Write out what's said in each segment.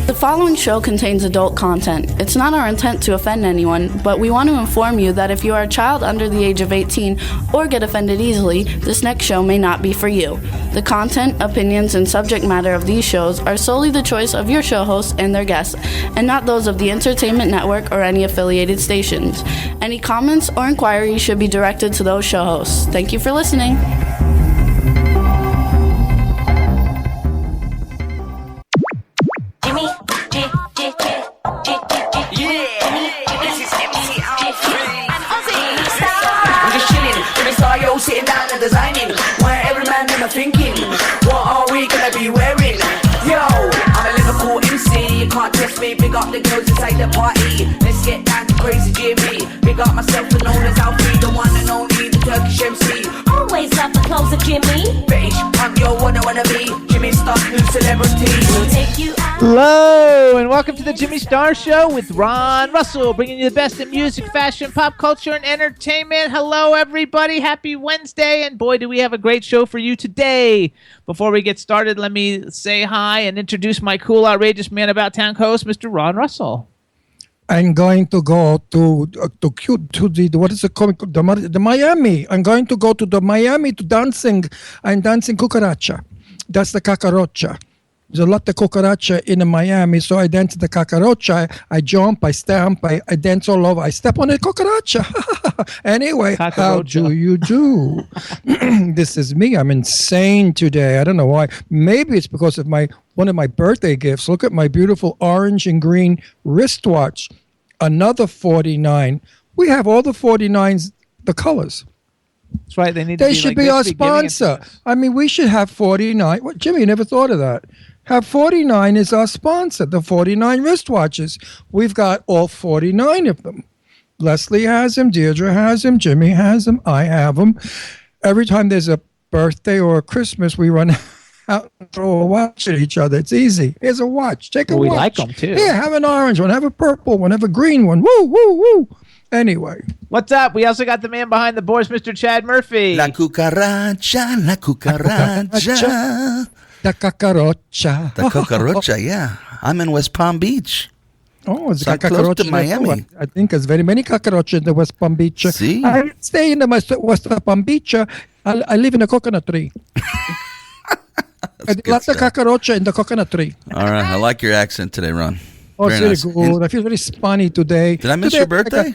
The following show contains adult content. It's not our intent to offend anyone, but we want to inform you that if you are a child under the age of 18 or get offended easily, this next show may not be for you. The content, opinions, and subject matter of these shows are solely the choice of your show hosts and their guests, and not those of the Entertainment Network or any affiliated stations. Any comments or inquiries should be directed to those show hosts. Thank you for listening. Sitting down and designing, where every man never thinking, what are we gonna be wearing? Yo, I'm a Liverpool MC, you can't test me. Big up the girls inside the party. Let's get down to crazy Jimmy. Big up myself and known as Alfie, the one and only, the Turkish MC. Always love the clothes of Jimmy. Bitch, I'm your one I wanna be. Jimmy Star, new celebrity. We'll take you out. Hello, and welcome to the Jimmy Star Show with Ron Russell, bringing you the best in music, fashion, pop culture, and entertainment. Hello, everybody. Happy Wednesday, and boy, do we have a great show for you today. Before we get started, let me say hi and introduce my cool, outrageous man about town host, Mr. Ron Russell. I'm going to go to the what is it called, the Miami. I'm going to go to the Miami to dancing. I'm dancing cucaracha. That's the cacaroccia. There's a lot of cucaracha in Miami, so I dance the cacaroccia. I jump, I stamp, I dance all over. I step on the cucaracha. Anyway, how do you do? This is me. I'm insane today. I don't know why. Maybe it's because of one of my birthday gifts. Look at my beautiful orange and green wristwatch. Another 49. We have all the 49s, the colors. That's right. They should be our sponsor. I mean, we should have 49. What, Jimmy, you never thought of that. Have 49 as our sponsor, the 49 wristwatches. We've got all 49 of them. Leslie has them, Deirdre has them, Jimmy has them, I have them. Every time there's a birthday or a Christmas, we run out and throw a watch at each other. It's easy. Here's a watch. Take a watch. We like them, too. Yeah, have an orange one, have a purple one, have a green one. Woo, woo, woo. Anyway. What's up? We also got the man behind the boards, Mr. Chad Murphy. La cucaracha, la cucaracha. The cacaroccia. The cucaracha, yeah. I'm in West Palm Beach. Oh, it's so close to Miami. I think there's very many cacaroccia in the West Palm Beach. See? I stay in the West Palm Beach. I live in a coconut tree. Lots of cacaroccia in the coconut tree. All right. I like your accent today, Ron. Oh, very it's really good. I feel very spunny today. Did I miss your birthday?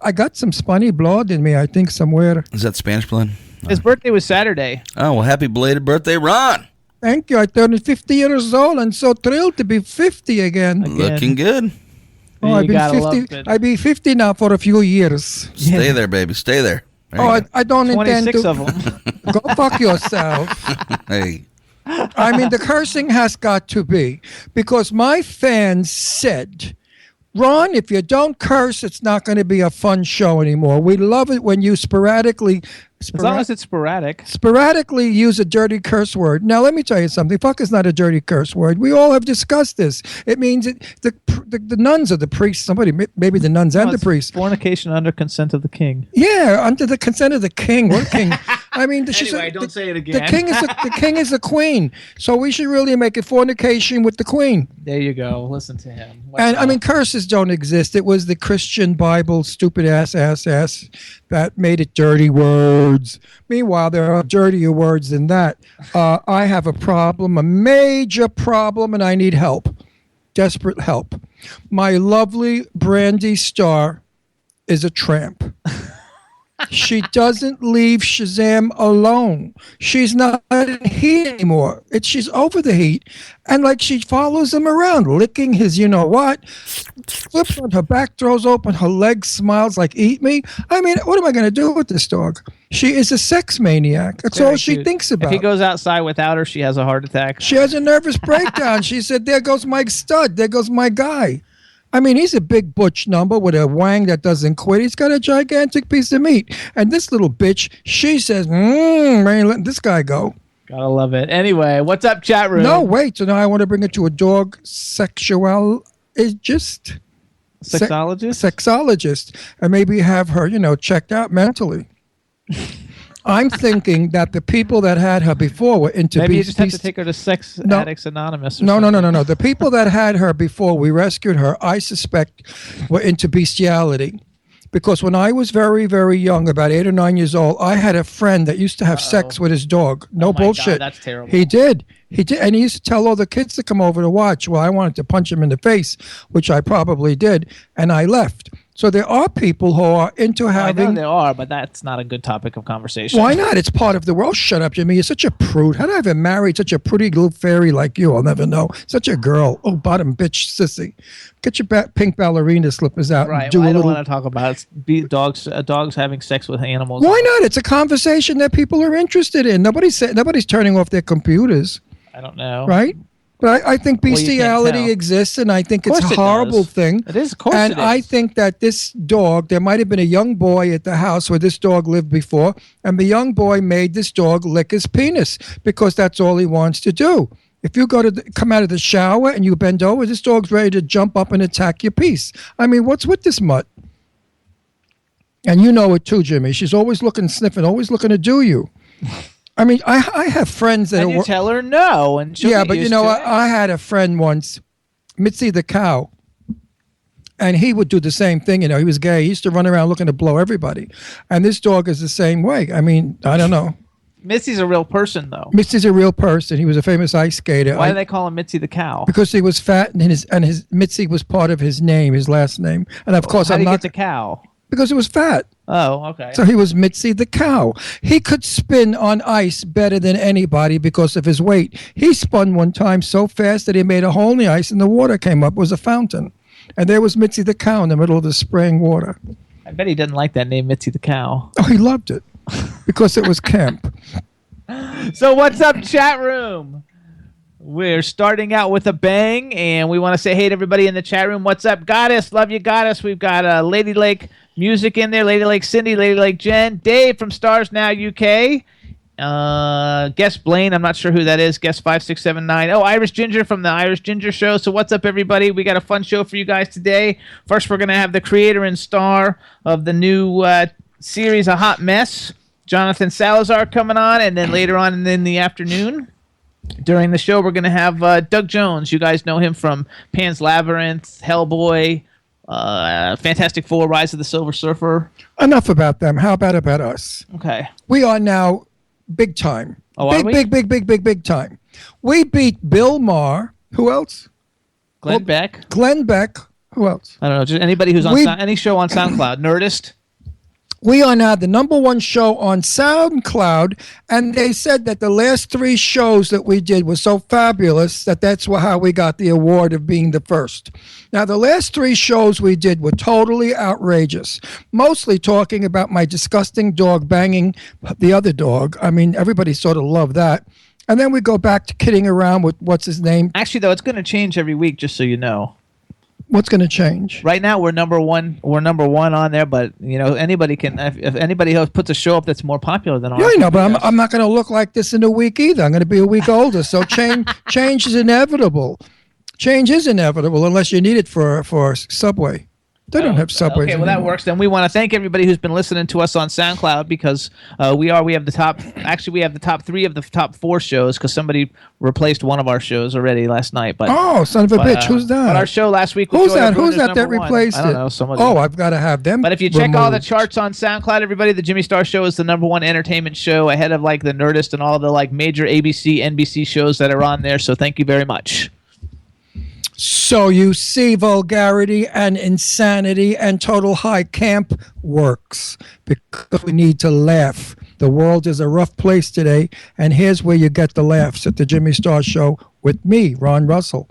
I got some spunny blood in me, I think, somewhere. Is that Spanish blood? His birthday was Saturday. Oh, well, happy belated birthday, Ron. Thank you. I turned 50 years old and so thrilled to be 50 again. Looking good. Oh, I've been 50 now for a few years. Stay there, baby. Stay there. I don't intend to. 26 of them. Go fuck yourself. Hey. I mean, the cursing has got to be, because my fans said, Ron, if you don't curse, it's not going to be a fun show anymore. We love it when you sporadically as long as it's sporadic. Sporadically use a dirty curse word. Now, let me tell you something. Fuck is not a dirty curse word. We all have discussed this. It means the nuns or the priests, maybe the nuns and the priests. Fornication under consent of the king. Yeah, under the consent of the king. What king? I mean, anyway, don't say it again. The king is the queen. So we should really make it fornication with the queen. There you go. Listen to him. And I mean, curses don't exist. It was the Christian Bible, stupid ass, that made it dirty words. Meanwhile, there are dirtier words than that. I have a problem, a major problem, and I need help. Desperate help. My lovely Brandy Star is a tramp. She doesn't leave Shazam alone. She's not in heat anymore. She's over the heat. And she follows him around, licking his you-know-what, flips on her back, throws open her legs, smiles like, eat me. I mean, what am I going to do with this dog? She is a sex maniac. That's all she thinks about. If he goes outside without her, she has a heart attack. She has a nervous breakdown. She said, there goes my stud. There goes my guy. I mean, he's a big butch number with a wang that doesn't quit. He's got a gigantic piece of meat. And this little bitch, she says, man, let this guy go. Gotta love it. Anyway, what's up, chat room? No, wait. So now I want to bring it to a dog sexologist. Sexologist? Sexologist. And maybe have her, checked out mentally. I'm thinking that the people that had her before were into Maybe you just have to take her to Sex No. Addicts Anonymous. Or No. something. The people that had her before we rescued her, I suspect, were into bestiality. Because when I was very, very young, about 8 or 9 years old, I had a friend that used to have sex with his dog. No Oh my bullshit. God, that's terrible. He did. And he used to tell all the kids to come over to watch. Well, I wanted to punch him in the face, which I probably did, and I left. So there are people who are into I know having. there are, but that's not a good topic of conversation. Why not? It's part of the world. Shut up, Jimmy. You're such a prude. How did I ever marry such a pretty little fairy like you? I'll never know. Such a girl. Oh, bottom bitch sissy. Get your pink ballerina slippers out Right. and do Well, a I don't little. want to talk about dogs having sex with animals. Why not? It's a conversation that people are interested in. Nobody's turning off their computers, I don't know. right? But I think Well, you can't bestiality tell. exists, and I think it's Of course a it horrible does. thing. It is, of course And it I is. think that this dog, there might have been a young boy at the house where this dog lived before, and the young boy made this dog lick his penis because that's all he wants to do. If you come out of the shower and you bend over, this dog's ready to jump up and attack your piece. I mean, what's with this mutt? And you know it too, Jimmy. She's always looking, sniffing, always looking to do you. I mean, I have friends that And you tell her no, and she'll yeah, get but you used know to what? it. I had a friend once, Mitzi the cow, and he would do the same thing. You know, he was gay. He used to run around looking to blow everybody. And this dog is the same way. I mean, I don't know. Missy's a real person, though. Mitzi's a real person. He was a famous ice skater. Why do they call him Mitzi the cow? Because he was fat, and his Mitzi was part of his name, his last name. And of course, How I'm do you not get the cow? because he was fat. Oh, okay. So he was Mitzi the cow. He could spin on ice better than anybody because of his weight. He spun one time so fast that he made a hole in the ice and the water came up. It was a fountain. And there was Mitzi the cow in the middle of the spraying water. I bet he didn't like that name, Mitzi the cow. Oh, he loved it because it was camp. So what's up, chat room? We're starting out with a bang, and we want to say hey to everybody in the chat room. What's up, Goddess? Love you, Goddess. We've got Lady Lake Music in there, Lady Lake Cindy, Lady Lake Jen, Dave from Stars Now UK, Guest Blaine, I'm not sure who that is, Guest 5679. Oh, Irish Ginger from the Irish Ginger Show. So what's up, everybody? We got a fun show for you guys today. First, we're going to have the creator and star of the new series, A Hot Mess, Jonathan Salazar, coming on, and then later on in the afternoon, during the show, we're going to have Doug Jones. You guys know him from Pan's Labyrinth, Hellboy, Fantastic Four, Rise of the Silver Surfer. Enough about them. How about us? Okay. We are now big time. Oh, are we? Big time. We beat Bill Maher. Who else? Glenn Beck. Glenn Beck. Who else? I don't know. Just anybody who's on any show on SoundCloud. Nerdist. We are now the #1 show on SoundCloud, and they said that the last 3 shows that we did were so fabulous that that's how we got the award of being the first. Now, the last 3 shows we did were totally outrageous, mostly talking about my disgusting dog banging the other dog. I mean, everybody sort of loved that. And then we go back to kidding around with what's his name. Actually, though, it's going to change every week, just so you know. What's going to change? Right now, we're number one. We're number 1 on there, but you know, anybody can. If anybody else puts a show up that's more popular than ours, Yeah, I know, but I'm not going to look like this in a week either. I'm going to be a week older, so change is inevitable. Change is inevitable unless you need it for Subway. They don't have Subways Okay, well, that anymore. works. Then we want to thank everybody who's been listening to us on SoundCloud because we have the top. Actually, we have the top 3 of the top 4 shows because somebody replaced one of our shows already last night. But Oh, son of a bitch! Who's that? But our show last week. Was Who's Joy that? Bruner's Who's that number one. replaced I don't it? know. Somebody. Oh, I've got to have them. But if you check all the removed. charts on SoundCloud, everybody, the Jimmy Star Show is the #1 entertainment show ahead of like the Nerdist and all the like major ABC, NBC shows that are on there. So thank you very much. So you see, vulgarity and insanity and total high camp works because we need to laugh. The world is a rough place today, and here's where you get the laughs at the Jimmy Star Show with me, Ron Russell.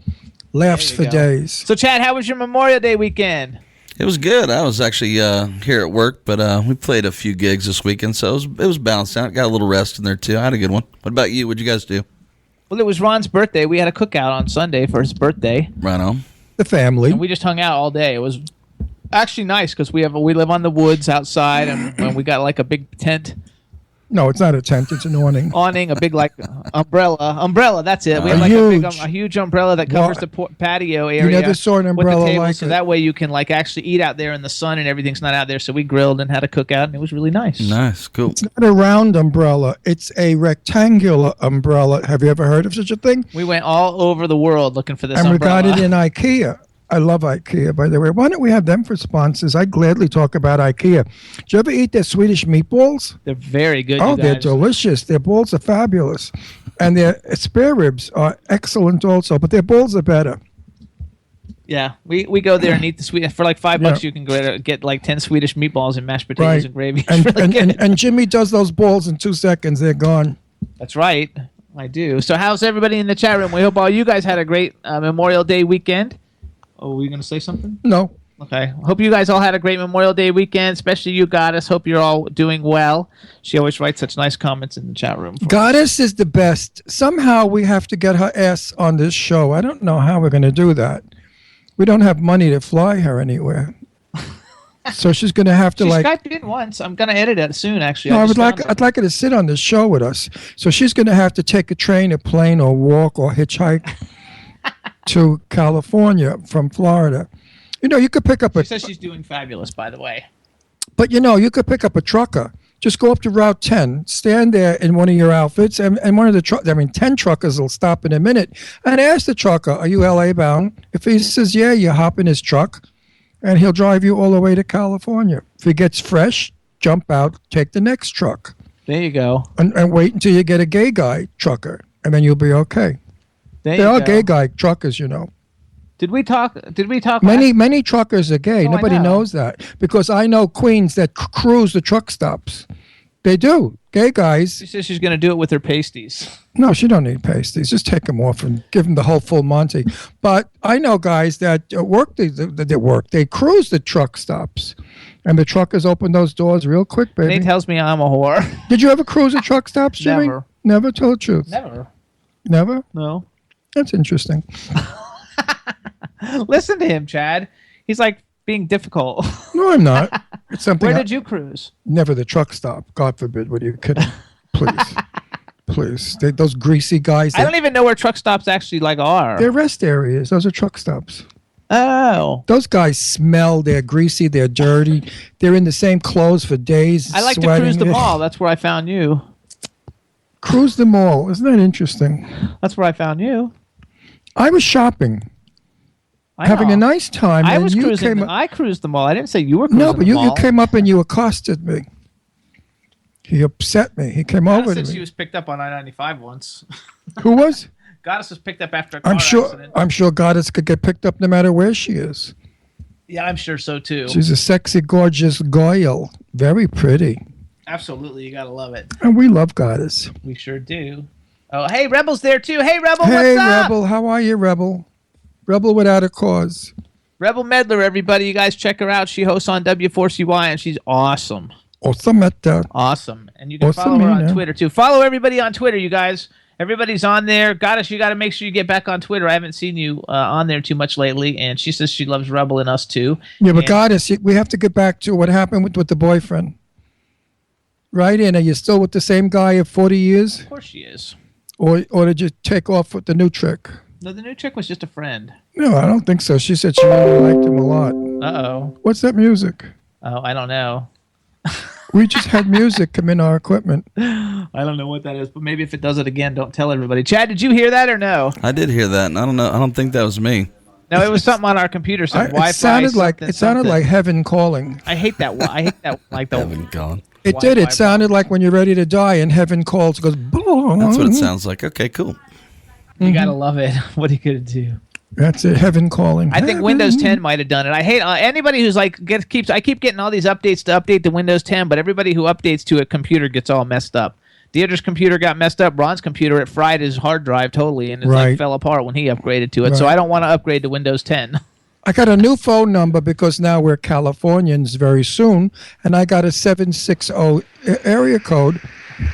Laughs for go. days. So Chad, how was your Memorial Day weekend? It was good. I was actually here at work, but we played a few gigs this weekend, so it was balanced out. Got a little rest in there, too. I had a good one. What about you? What'd you guys do? Well, it was Ron's birthday. We had a cookout on Sunday for his birthday. Right on. The family. And we just hung out all day. It was actually nice because we live on the woods outside and we got like a big tent. No, it's not a tent. It's an awning. Awning, a big like umbrella. That's it. We have like a huge umbrella that covers the patio area. You never saw an umbrella with the table, like so it. that way you can like actually eat out there in the sun and everything's not out there. So we grilled and had a cookout, and it was really nice. Nice, cool. It's not a round umbrella. It's a rectangular umbrella. Have you ever heard of such a thing? We went all over the world looking for this and umbrella. we got it in IKEA. I love IKEA, by the way. Why don't we have them for sponsors? I'd gladly talk about IKEA. Did you ever eat their Swedish meatballs? They're very good. Oh, you guys. they're delicious. Their balls are fabulous. And their spare ribs are excellent also, but their balls are better. Yeah, we go there and eat the Swedish. For like $5, you can get like 10 Swedish meatballs and mashed potatoes and gravy. It's really good. And Jimmy does those balls in 2 seconds. They're gone. That's right. I do. So how's everybody in the chat room? We hope all you guys had a great Memorial Day weekend. Oh, were you going to say something? No. Okay. Hope you guys all had a great Memorial Day weekend, especially you, Goddess. Hope you're all doing well. She always writes such nice comments in the chat room. Goddess is the best. Somehow we have to get her ass on this show. I don't know how we're going to do that. We don't have money to fly her anywhere. So she's going to have to she like. Skyped in once. I'm going to edit it soon, actually. No, I'd like her to sit on this show with us. So she's going to have to take a train, a plane, or walk, or hitchhike to California from Florida. You know, you could pick up She says she's doing fabulous, by the way. But you know, you could pick up a trucker. Just go up to Route 10, stand there in one of your outfits, and one of the 10 truckers will stop in a minute and ask the trucker, "Are you LA bound?" If he says, "Yeah," you hop in his truck, and he'll drive you all the way to California. If he gets fresh, jump out, take the next truck. There you go. And wait until you get a gay guy trucker, and then you'll be okay. There are gay guy truckers, you know. Did we talk? Many truckers are gay. Oh, Nobody knows that because I know queens that cruise the truck stops. They do. Gay guys. She says she's going to do it with her pasties. No, she don't need pasties. Just take them off and give them the whole full Monty. But I know guys that work. They cruise the truck stops, and the truckers open those doors real quick, baby. Nate tells me I'm a whore. Did you ever cruise the truck stops, Jimmy? Never. Never. Tell the truth. Never. Never. No. That's interesting. Listen to him, Chad. He's like being difficult. No, I'm not. It's something. Where did you cruise? Never the truck stop. God forbid. What are you kidding? Please. Please. Those greasy guys. I don't even know where truck stops actually like are. They're rest areas. Those are truck stops. Oh. Those guys smell. They're greasy. They're dirty. They're in the same clothes for days. I like sweating. to cruise the mall. That's where I found you. Cruise the mall. Isn't that interesting? That's where I found you. I was shopping. Having a nice time. I and was you cruising. I cruised the mall. I didn't say you were cruising No, but the mall. you came up and you accosted me. He upset me. He came over to said me. she was picked up on I-95 once. Who was? Goddess was picked up after a car accident. I'm sure Goddess could get picked up no matter where she is. Yeah, I'm sure so too. She's a sexy, gorgeous goyle. Very pretty. Absolutely, you gotta love it. And we love Goddess. We sure do. Oh, hey, Rebel's there too. Hey, Rebel, Hey, what's up? Rebel, how are you, Rebel? Rebel without a cause. Rebel Medler, everybody. You guys check her out. She hosts on W4CY, and she's awesome. Awesome at that. Awesome. And you can follow her on yeah. Twitter, too. Follow everybody on Twitter, you guys. Everybody's on there. Goddess, you got to make sure you get back on Twitter. I haven't seen you on there too much lately, and she says she loves Rebel and us, too. Yeah, but Goddess, we have to get back to what happened with the boyfriend. Right? And are you still with the same guy of 40 years? Of course she is. Or did you take off with the new trick? No, the new chick was just a friend. No, I don't think so. She said she really liked him a lot. Uh-oh. What's that music? Oh, I don't know. We just had music come in our equipment. I don't know what that is, but maybe if it does it again, don't tell everybody. Chad, did you hear that or no? I did hear that, and I don't know. I don't think that was me. No, it was something on our computer. Some Wi-Fi. It sounded like heaven calling. I hate that. I hate that. Like the Heaven calling. It did. It sounded like when you're ready to die and heaven calls. It goes. That's what it sounds like. Okay, cool. You gotta love it. What are you gonna do? That's it. Heaven calling. I think Windows 10 might have done it. I hate anybody who's like I keep getting all these updates to update the Windows 10, but everybody who updates to a computer gets all messed up. Deirdre's computer got messed up. Ron's computer, it fried his hard drive totally, and it like fell apart when he upgraded to it. Right. So I don't want to upgrade to Windows 10. I got a new phone number because now we're Californians very soon, and I got a 760 area code.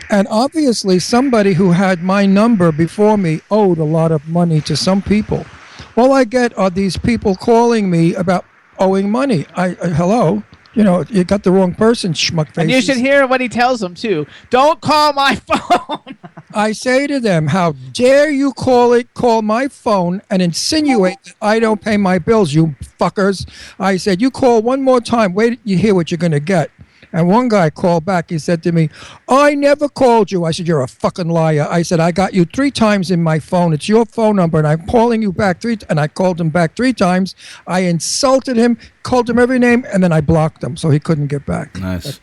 And obviously somebody who had my number before me owed a lot of money to some people. All I get are these people calling me about owing money. Hello? You know, you got the wrong person, schmuck faces. And you should hear what he tells them, too. Don't call my phone. I say to them, how dare you call my phone and insinuate that I don't pay my bills, you fuckers. I said, you call one more time, wait till you hear what you're going to get. And one guy called back. He said to me, I never called you. I said, you're a fucking liar. I said, I got you 3 times in my phone. It's your phone number, and I'm calling you back 3 and I called him back 3 times. I insulted him, called him every name, and then I blocked him so he couldn't get back. Nice.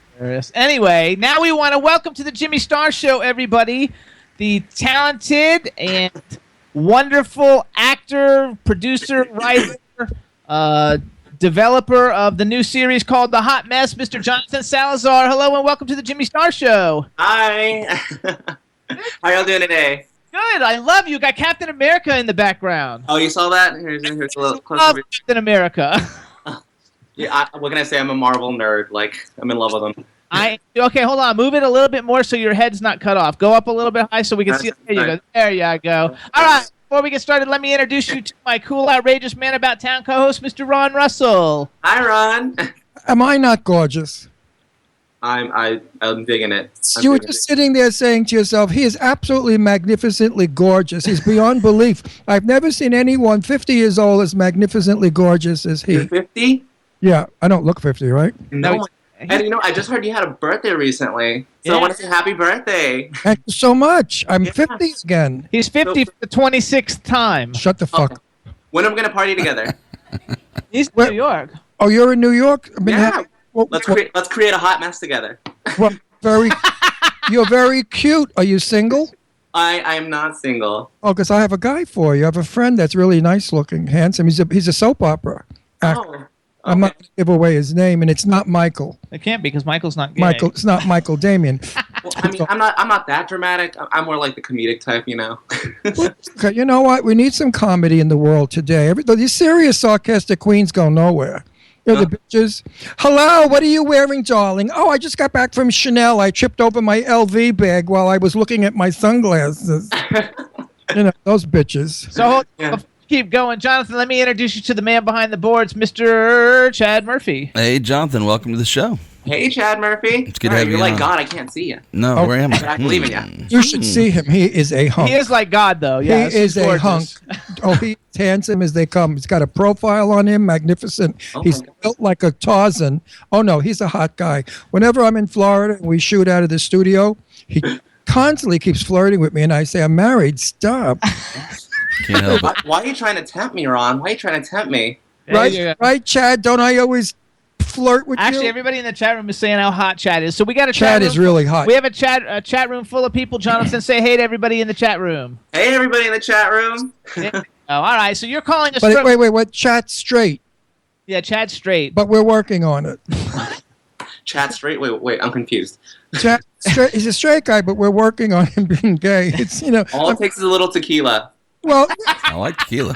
Anyway, now we want to welcome to the Jimmy Star Show, everybody, the talented and wonderful actor, producer, writer, developer of the new series called The Hot Mess, Mr. Jonathan Salazar. Hello and welcome to the Jimmy Star Show. Hi. How y'all doing today? Good. I love you. Got Captain America in the background. Oh, you saw that? Here's a little close Love up. Captain America. Yeah, what can I say? I'm a Marvel nerd. Like, I'm in love with them. Okay, hold on. Move it a little bit more so your head's not cut off. Go up a little bit high so we can see. There you go. There you go. All right. Before we get started, let me introduce you to my cool, outrageous man about town co-host, Mr. Ron Russell. Hi, Ron. Am I not gorgeous? I'm digging it. You were just sitting there saying to yourself, he is absolutely magnificently gorgeous. He's beyond belief. I've never seen anyone 50 years old as magnificently gorgeous as he. You're 50? Yeah, I don't look 50, right? No. And I just heard you had a birthday recently. So I want to say happy birthday. Thank you so much. I'm 50 again. He's 50 for the 26th time. Shut the fuck up. When are we going to party together? He's in New York. Oh, you're in New York? Yeah. Let's create a hot mess together. Well, you're very cute. Are you single? I am not single. Oh, because I have a guy for you. I have a friend that's really nice looking, handsome. He's a soap opera actor. Oh. I'm not going to give away his name, and it's not Michael. It can't be because Michael's not gay. It's not Michael Damien. Well, I mean, I'm not that dramatic. I'm more like the comedic type, you know. Okay, you know what? We need some comedy in the world today. These serious, sarcastic queens go nowhere. They're the bitches. Hello, what are you wearing, darling? Oh, I just got back from Chanel. I tripped over my LV bag while I was looking at my sunglasses. You know, those bitches. So keep going. Jonathan, let me introduce you to the man behind the boards, Mr. Chad Murphy. Hey, Jonathan, welcome to the show. Hey, Chad Murphy. It's good to have you You're like on. God, I can't see you. No, where am I? But I believe in you. You should see him. He is a hunk. He is like God, though. Yeah, He is a hunk. Oh, he's handsome as they come. He's got a profile on him, magnificent. Oh He's my God. built like a Tarzan. Oh, no, he's a hot guy. Whenever I'm in Florida and we shoot out of the studio, he constantly keeps flirting with me, and I say, I'm married. Stop. Can't help it. Why are you trying to tempt me, Ron? Why are you trying to tempt me? Right, Chad? Don't I always flirt with Actually, you? everybody in the chat room is saying how hot Chad is. So we got a Chad chat is room. really hot. We have a chat room full of people. Jonathan, say hey to everybody in the chat room. Hey, everybody in the chat room. Oh, all right. So you're calling us. But wait, what? Chat's straight, Yeah, Chad's straight. but we're working on it. Chat straight? Wait, I'm confused. Chat straight. He's a straight guy, but we're working on him being gay. It's, you know. All it takes is a little tequila. Well, I like tequila.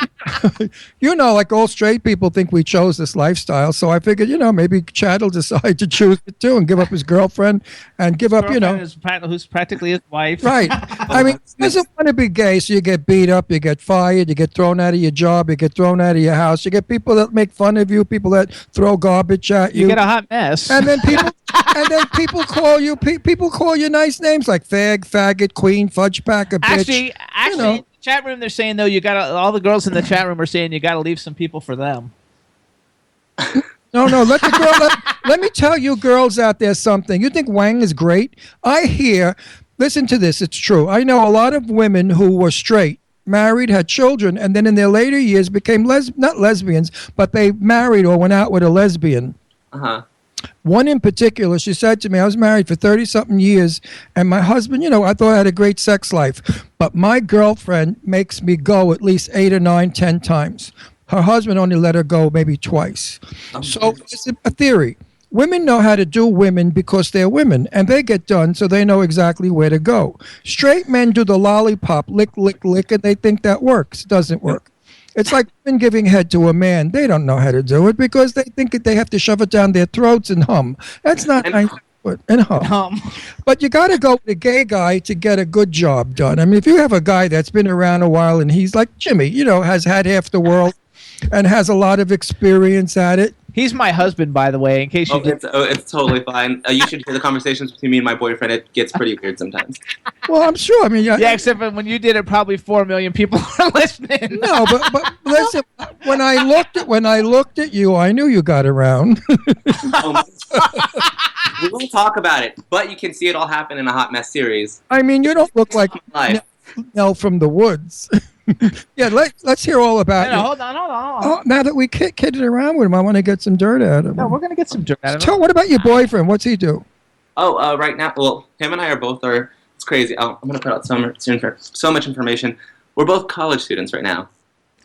you know, like all straight people think we chose this lifestyle. So I figured, you know, maybe Chad will decide to choose it too and give up his girlfriend and give up, you know. Who's practically his wife. Right. I mean, he doesn't want to be gay, so you get beat up, you get fired, you get thrown out of your job, you get thrown out of your house, you get people that make fun of you, people that throw garbage at you. You get a hot mess. And then people call you nice names like fag, faggot, queen, fudge pack, a bitch. Actually, you know. in the chat room they're saying though all the girls in the chat room are saying you got to leave some people for them. No, let the girl. Let me tell you, girls out there, something. You think Wang is great? I hear. Listen to this. It's true. I know a lot of women who were straight, married, had children, and then in their later years became not lesbians, but they married or went out with a lesbian. Uh-huh. One in particular, she said to me, I was married for 30-something years, and my husband, you know, I thought I had a great sex life, but my girlfriend makes me go at least 8 or 9, 10 times. Her husband only let her go maybe twice. So it's a theory. Women know how to do women because they're women, and they get done, so they know exactly where to go. Straight men do the lollipop, lick, lick, lick, and they think that works. It doesn't work. It's like women giving head to a man. They don't know how to do it because they think that they have to shove it down their throats and hum. That's not nice. And hum. But you got to go with a gay guy to get a good job done. I mean, if you have a guy that's been around a while and he's like Jimmy, you know, has had half the world and has a lot of experience at it, He's my husband, by the way, in case you didn't. It's totally fine. You should hear the conversations between me and my boyfriend. It gets pretty weird sometimes. Well, I'm sure. I mean, Yeah, except for when you did it, probably 4 million people were listening. no, but listen. When I looked at you, I knew you got around. We won't talk about it, but you can see it all happen in a Hot Mess series. I mean, you don't look like Live. Nell from the woods. Yeah, let's hear all about No, you. hold on. Oh, now that we kidded around with him, I want to get some dirt out of him. No, we're gonna get some dirt out of it. What about your boyfriend? What's he do? Right now, well, him and I are it's crazy. I'm going to put out so much information. We're both college students right now.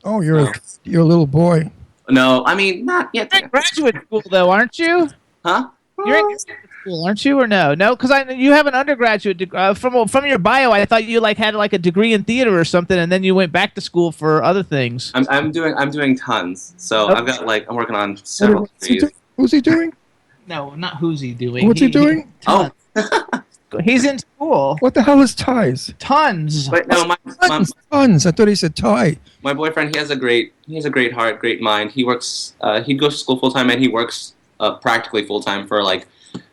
Oh, you're a little boy. No, I mean, not yet. You're in graduate school, though, aren't you? Huh? You're in graduate school, aren't you, or no? No, because you have an undergraduate degree. From your bio, I thought you had a degree in theater or something, and then you went back to school for other things. I'm doing tons. So Okay. I've got I'm working on several degrees. Who's he doing? No, not who's he doing. What's he doing? He's in school. What the hell is ties? Tons. But no, Tons. I thought he said tie. my boyfriend, he has a great heart, great mind. He works, he goes to school full time, and he works practically full time for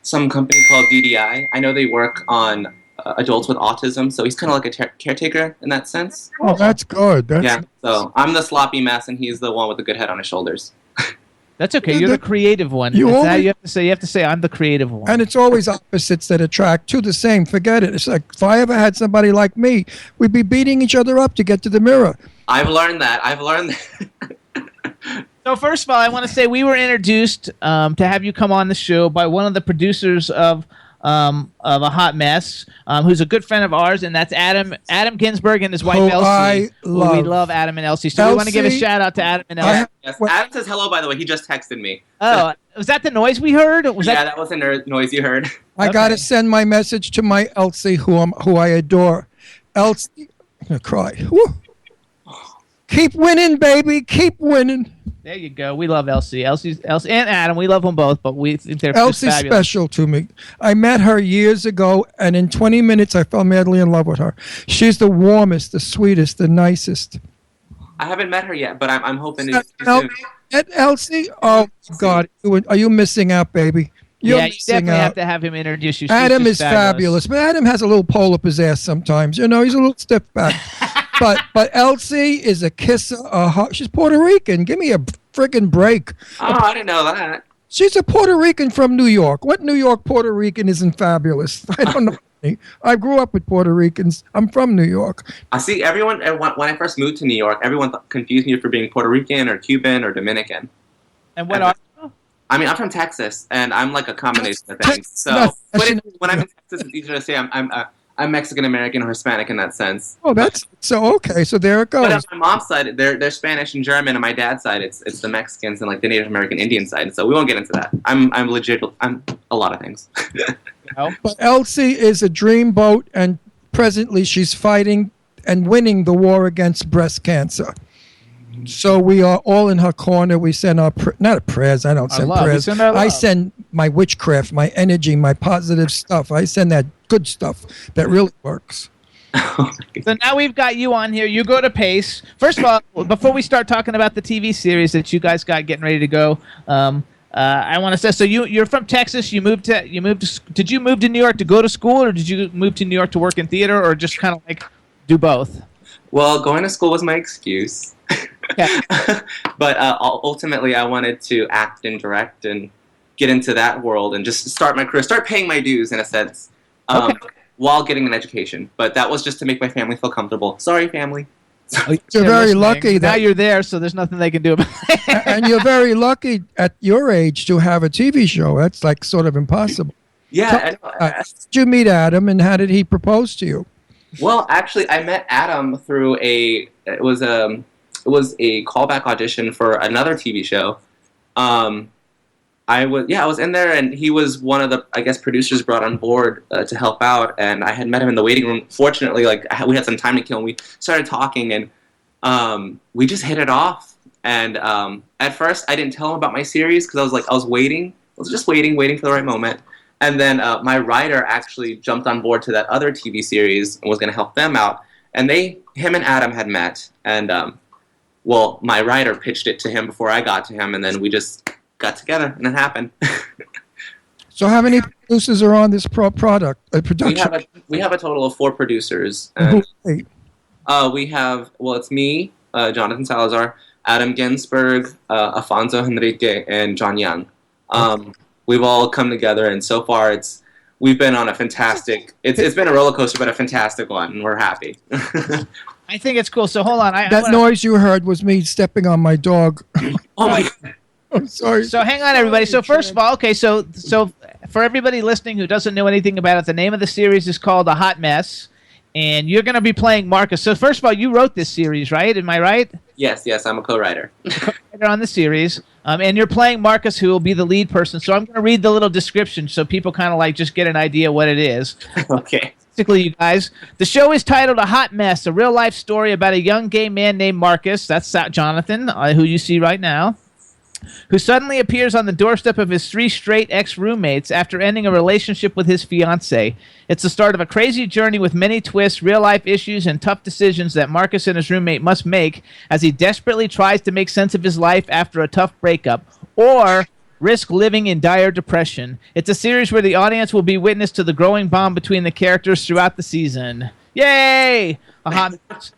some company called DDI. I know they work on adults with autism, so he's kind of like a caretaker in that sense. Oh, that's good. So I'm the sloppy mess, and he's the one with the good head on his shoulders. That's okay. You're the creative one. You have to say I'm the creative one. And it's always opposites that attract to the same. Forget it. It's like if I ever had somebody like me, we'd be beating each other up to get to the mirror. I've learned that. So first of all, I want to say we were introduced to have you come on the show by one of the producers of A Hot Mess, who's a good friend of ours, and that's Adam Ginsberg and his wife Elsie. We love Adam and Elsie. So we want to give a shout out to Adam and Elsie. Yes. Adam says hello, by the way. He just texted me. Oh, was that the noise we heard? That was the noise you heard. I gotta send my message to my Elsie, who I adore. Elsie, I'm gonna cry. Woo. Keep winning, baby. Keep winning. There you go. We love Elsie. Elsie and Adam. We love them both, but we think they're Elsie's fabulous. special to me. I met her years ago, and in 20 minutes, I fell madly in love with her. She's the warmest, the sweetest, the nicest. I haven't met her yet, but I'm hoping to Elsie, Elsie? Oh, God. Are you missing out, baby? You're you missing definitely out. have to have him introduce you. She's Adam just is fabulous, but Adam has a little pull up his ass sometimes. He's a little stiff back. but Elsie is a kisser. She's Puerto Rican. Give me a friggin' break. Oh, I didn't know that. She's a Puerto Rican from New York. What New York Puerto Rican isn't fabulous? I don't know. I grew up with Puerto Ricans. I'm from New York. I see everyone, when I first moved to New York, everyone confused me for being Puerto Rican or Cuban or Dominican. And what are you? I mean, I'm from Texas, and I'm like a combination of things. So when I'm in Texas, it's easier to say I'm Mexican American or Hispanic in that sense. Oh, that's so okay. So there it goes. But on my mom's side, they're Spanish and German, and my dad's side, it's the Mexicans and the Native American Indian side. So we won't get into that. I'm legit. I'm a lot of things. But Elsie is a dreamboat, and presently she's fighting and winning the war against breast cancer. So we are all in her corner. We send our not prayers. I don't send prayers. I send my witchcraft, my energy, my positive stuff. I send that good stuff that really works. So now we've got you on here. You go to Pace. First of all, before we start talking about the TV series that you guys got getting ready to go, I want to say, so you're from Texas. Did you move to New York to go to school, or did you move to New York to work in theater, or just kind of do both? Well, going to school was my excuse. But ultimately, I wanted to act and direct and get into that world and just start my career, start paying my dues in a sense, while getting an education. But that was just to make my family feel comfortable. Sorry, family. You're very lucky now you're there, so there's nothing they can do about it. And you're very lucky at your age to have a TV show. That's sort of impossible. Yeah. Did you meet Adam, and how did he propose to you? Well, actually, I met Adam through it was a callback audition for another TV show. I was in there, and he was one of the, producers brought on board to help out, and I had met him in the waiting room. Fortunately, we had some time to kill, and we started talking, and we just hit it off. And at first, I didn't tell him about my series because I was waiting. I was just waiting for the right moment. And then my writer actually jumped on board to that other TV series and was going to help them out. And him and Adam had met, and my writer pitched it to him before I got to him, and then we just got together, and it happened. So how many producers are on this production? We have a total of 4 producers. Who- And, we have, it's me, Jonathan Salazar, Adam Ginsberg, Afonso Henrique, and John Young. We've all come together, and so far we've been on a fantastic. It's been a roller coaster, but a fantastic one, and we're happy. I think it's cool. So hold on. That noise you heard was me stepping on my dog. Oh my God. I'm sorry. So hang on, everybody. So first of all, okay, so for everybody listening who doesn't know anything about it, the name of the series is called A Hot Mess, and you're going to be playing Marcus. So first of all, you wrote this series, right? Am I right? Yes, I'm a co-writer. Co-writer on the series, and you're playing Marcus, who will be the lead person. So I'm going to read the little description so people kind of like just get an idea what it is. Okay. Basically, you guys, the show is titled A Hot Mess, a real-life story about a young gay man named Marcus, that's Jonathan, who you see right now, who suddenly appears on the doorstep of his 3 straight ex-roommates after ending a relationship with his fiancée. It's the start of a crazy journey with many twists, real-life issues, and tough decisions that Marcus and his roommate must make as he desperately tries to make sense of his life after a tough breakup, or risk living in dire depression. It's a series where the audience will be witness to the growing bond between the characters throughout the season. Yay!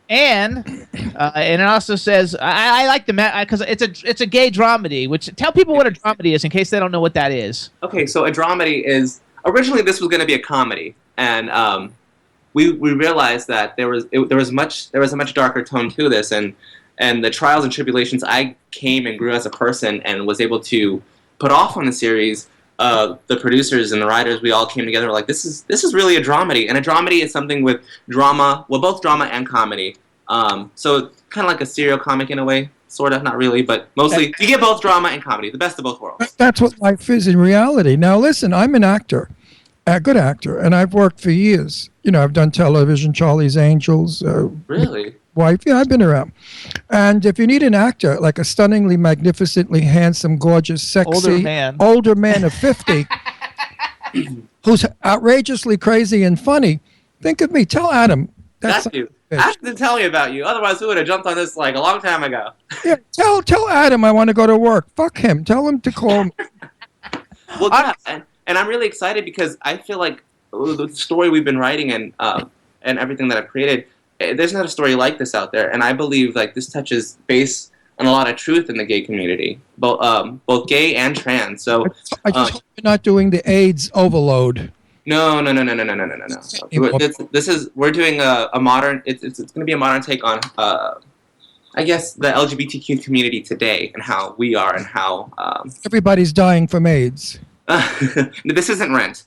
And it also says I like the because it's a gay dramedy. Which tell people what a dramedy is in case they don't know what that is. Okay, so a dramedy is originally this was going to be a comedy, and we realized that there was a much darker tone to this, and the trials and tribulations I came and grew as a person and was able to put off on the series. The producers and the writers, we all came together like this is really a dramedy, and a dramedy is something with drama, both drama and comedy. So kind of like a serial comic in a way, sort of, not really, but mostly you get both drama and comedy, the best of both worlds. That's what life is in reality. Now, listen, I'm an actor, a good actor, and I've worked for years. I've done television, Charlie's Angels. Really? Wife, yeah, I've been around. And if you need an actor, like a stunningly, magnificently handsome, gorgeous, sexy, older man of 50, who's outrageously crazy and funny, think of me. Tell Adam. That's you. Ask him to tell me about you. Otherwise, who would have jumped on this like a long time ago? Yeah, tell Adam I want to go to work. Fuck him. Tell him to call me. Well, yeah, and I'm really excited because I feel like the story we've been writing and everything that I've created, there's not a story like this out there, and I believe like this touches base on a lot of truth in the gay community, both gay and trans. So I just hope you're not doing the AIDS overload. No. We're doing a modern. It's going to be a modern take on I guess the LGBTQ community today and how we are and how everybody's dying from AIDS. This isn't Rent.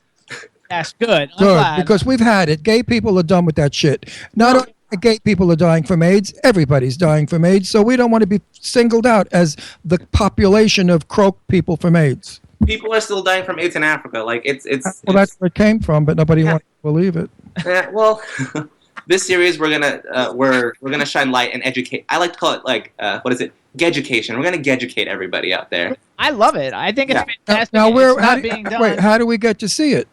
That's good. I'm Good, glad. because we've had it. Gay people are done with that shit. Not only gay people are dying from AIDS, everybody's dying from AIDS, so we don't want to be singled out as the population of croak people from AIDS. People are still dying from AIDS in Africa. Like That's where it came from, but nobody wants to believe it. Well, this series we're gonna shine light and educate. I like to call it like what is it? Geducation. We're gonna geducate everybody out there. I love it. I think it's fantastic. Now, It's how do we get to see it?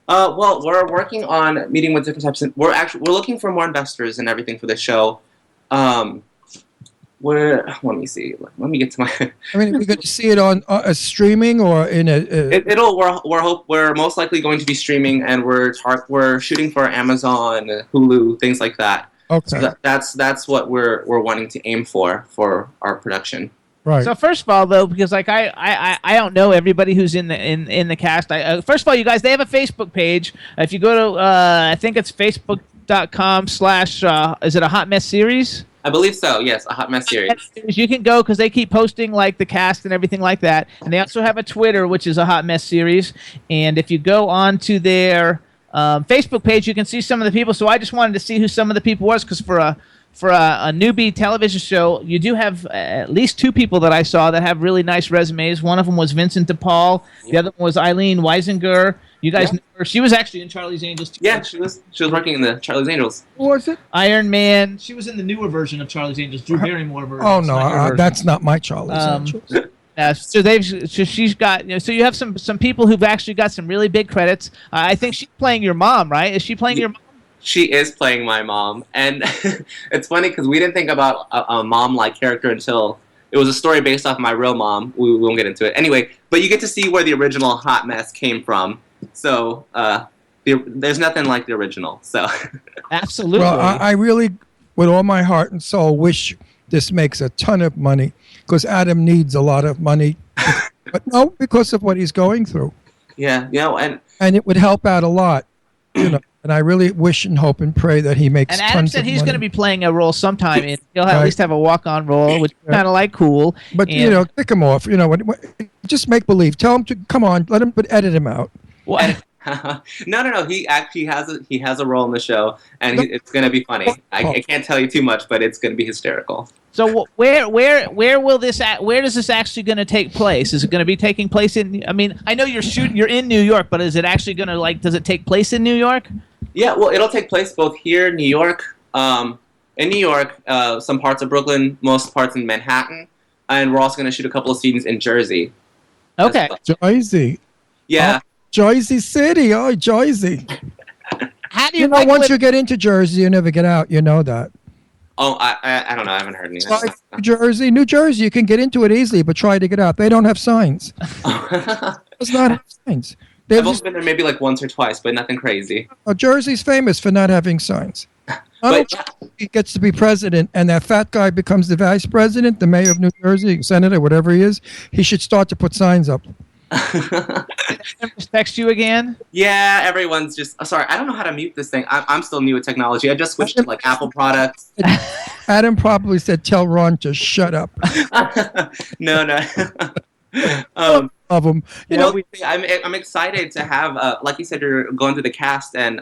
Well, we're working on meeting with different types of. We're looking for more investors and everything for this show. Let me see. Let me get to my. I mean, we're going to see it on a streaming or in a. We're most likely going to be streaming, and we're shooting for Amazon, Hulu, things like that. Okay. So that's what we're wanting to aim for our production. Right. So first of all, though, because like I don't know everybody who's in the cast. First of all, you guys, they have a Facebook page. If you go to I think it's facebook.com/ is it a Hot Mess Series? I believe so. Yes, a Hot Mess Series. You can go because they keep posting like the cast and everything like that, and they also have a Twitter which is a Hot Mess Series. And if you go on to their Facebook page, you can see some of the people. So I just wanted to see who some of the people was because for a newbie television show, you do have at least 2 people that I saw that have really nice resumes. One of them was Vincent DePaul. The other one was Eileen Weisinger. You guys know her. She was actually in Charlie's Angels too. Yeah, she was working in the Charlie's Angels. What was it? Iron Man. She was in the newer version of Charlie's Angels, Drew Barrymore version. Oh no, that's not my Charlie's Angels. So she's got. So you have some people who've actually got some really big credits. I think she's playing your mom, right? Is she playing your mom? She is playing my mom, and it's funny because we didn't think about a mom-like character until It was a story based off my real mom. We won't get into it anyway. But you get to see where the original Hot Mess came from. So there's nothing like the original. So Absolutely. Well, I really, with all my heart and soul, wish this makes a ton of money because Adam needs a lot of money. But no, because of what he's going through. yeah, And it would help out a lot, And I really wish and hope and pray that he makes And Adam tons said of he's money. going to be playing a role sometime. And he'll at Right. least have a walk-on role, which is kind of like cool. But, And- kick him off. Just make believe. Tell him to come on. Let him, but edit him out. Well, no. He actually has a role in the show, and it's going to be funny. I can't tell you too much, but it's going to be hysterical. so where will this where is this actually going to take place? Is it going to be taking place in? I mean, I know you're in New York, but is it actually going to does it take place in New York? Yeah, well, it'll take place both here in New York, some parts of Brooklyn, most parts in Manhattan, and we're also going to shoot a couple of scenes in Jersey. Okay. Jersey. Yeah. Jersey City. Oh, Jersey. How do you like once you get into Jersey, you never get out. You know that. Oh, I don't know. I haven't heard anything. Like New Jersey, you can get into it easily, but try to get out. They don't have signs. It's not have signs. I've only been there maybe like once or twice, but nothing crazy. Jersey's famous for not having signs. But He gets to be president, and that fat guy becomes the vice president, the mayor of New Jersey, senator, whatever he is. He should start to put signs up. text you again? yeah, everyone's just sorry. I don't know how to mute this thing. I'm still new with technology. I just switched to like Apple products. Adam probably said, "Tell Ron to shut up." No. Of him. I'm excited to have, like you said, you're going through the cast, and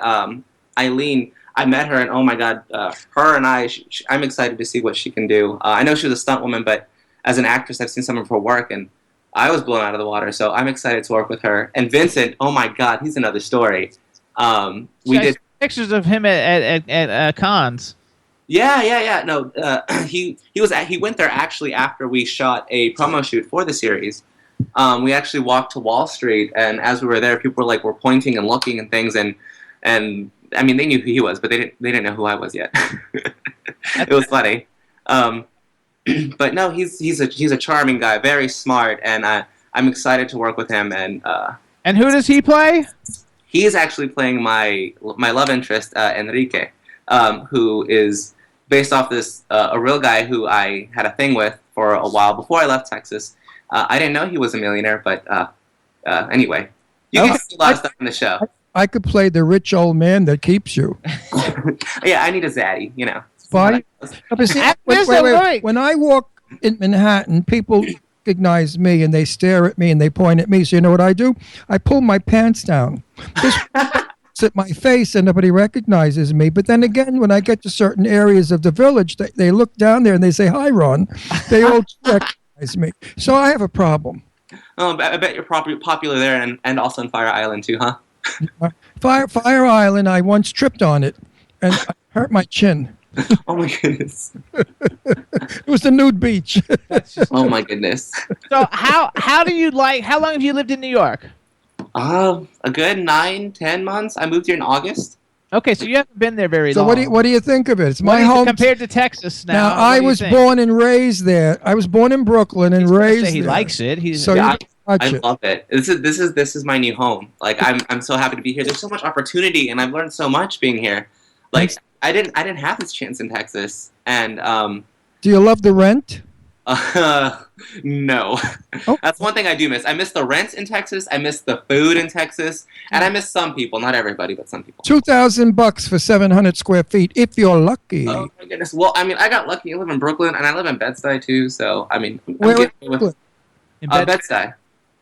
Eileen. I met her, and oh my God, her and I'm excited to see what she can do. I know she was a stunt woman, but as an actress, I've seen some of her work, and I was blown out of the water. So I'm excited to work with her. And Vincent, oh my God, he's another story. We did pictures of him at cons. Yeah. No, he went there actually after we shot a promo shoot for the series. We actually walked to Wall Street, and as we were there, people were pointing and looking and things, and I mean, they knew who he was, but they didn't know who I was yet. It was funny. But no, he's a charming guy, very smart, and I'm excited to work with him. And who does he play? He is actually playing my love interest, Enrique, who is based off this a real guy who I had a thing with for a while before I left Texas. I didn't know he was a millionaire, but anyway, you get to see a lot of stuff in the show. I could play the rich old man that keeps you. Yeah, I need a zaddy, Wait. When I walk in Manhattan, people recognize me and they stare at me and they point at me. So you know what I do? I pull my pants down. This at my face and nobody recognizes me. But then again, when I get to certain areas of the village, they look down there and they say, "Hi, Ron." They all recognize me. So I have a problem. Oh, I bet you're popular there and also in Fire Island too, huh? Fire Island, I once tripped on it and I hurt my chin. Oh my goodness. It was the nude beach. Oh my goodness. So how long have you lived in New York? A good 9-10 months. I moved here in August. Okay, so you haven't been there very So long. what do you think of it? It's my home compared to Texas now. Now I was born and raised there. I was born in Brooklyn and raised He there. likes it. I love it. This is my new home. Like I'm so happy to be here. There's so much opportunity, and I've learned so much being here. Like I didn't have this chance in Texas, and Do you love the rent? no. Oh. That's one thing I do miss. I miss the rent in Texas. I miss the food in Texas, and I miss some people. Not everybody, but some people. $2,000 for 700 square feet, if you're lucky. Oh my goodness. Well, I mean, I got lucky. I live in Brooklyn, and I live in Bed-Stuy too. So I mean, Where Bed-Stuy.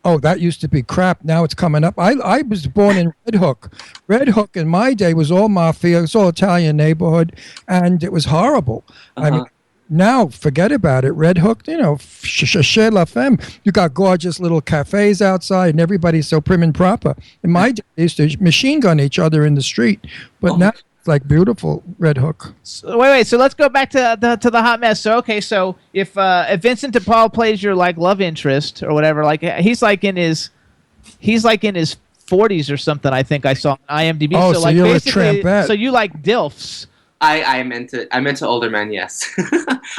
Oh, that used to be crap. Now it's coming up. I was born in Red Hook. Red Hook in my day was all mafia. It was all Italian neighborhood, and it was horrible. I mean, now forget about it. Red Hook, chez la femme. You got gorgeous little cafes outside, and everybody's so prim and proper. In my day, they used to machine gun each other in the street, but now it's like beautiful Red Hook. So, wait. So let's go back to the hot mess. So okay, so if Vincent DePaul plays your love interest or whatever, he's in his 40s or something. I think I saw on IMDb. Oh, so you're a trampette. So you like DILFs. I'm into older men. Yes.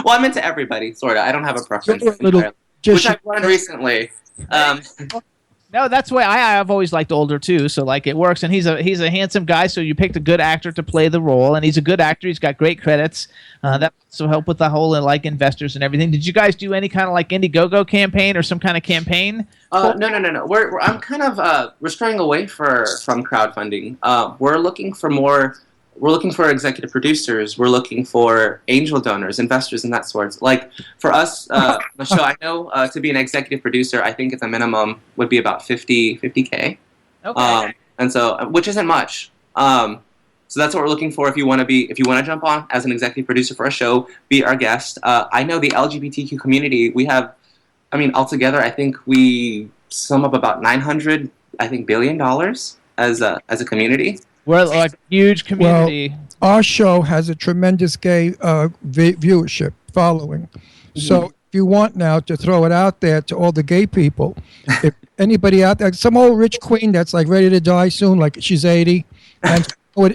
Well, I'm into everybody, sort of. I don't have a preference. You're a little Which I've learned recently. No, that's why I've always liked older too. So like it works, and he's a handsome guy. So you picked a good actor to play the role, and he's a good actor. He's got great credits. That also help with the whole like investors and everything. Did you guys do any kind of like Indiegogo campaign or some kind of campaign? No. I'm kind of we're straying away from crowdfunding. We're looking for more. We're looking for executive producers. We're looking for angel donors, investors, and that sort. Like for us, the show, I know to be an executive producer, I think at the minimum would be about 50K. Okay. And so, which isn't much. So that's what we're looking for. If you want to jump on as an executive producer for a show, be our guest. I know the LGBTQ community. We have, altogether, I think we sum up about $900 billion as a community. We're like a huge community. Well, our show has a tremendous gay viewership following. So if you want now to throw it out there to all the gay people, if anybody out there, some old rich queen that's like ready to die soon, like she's 80, and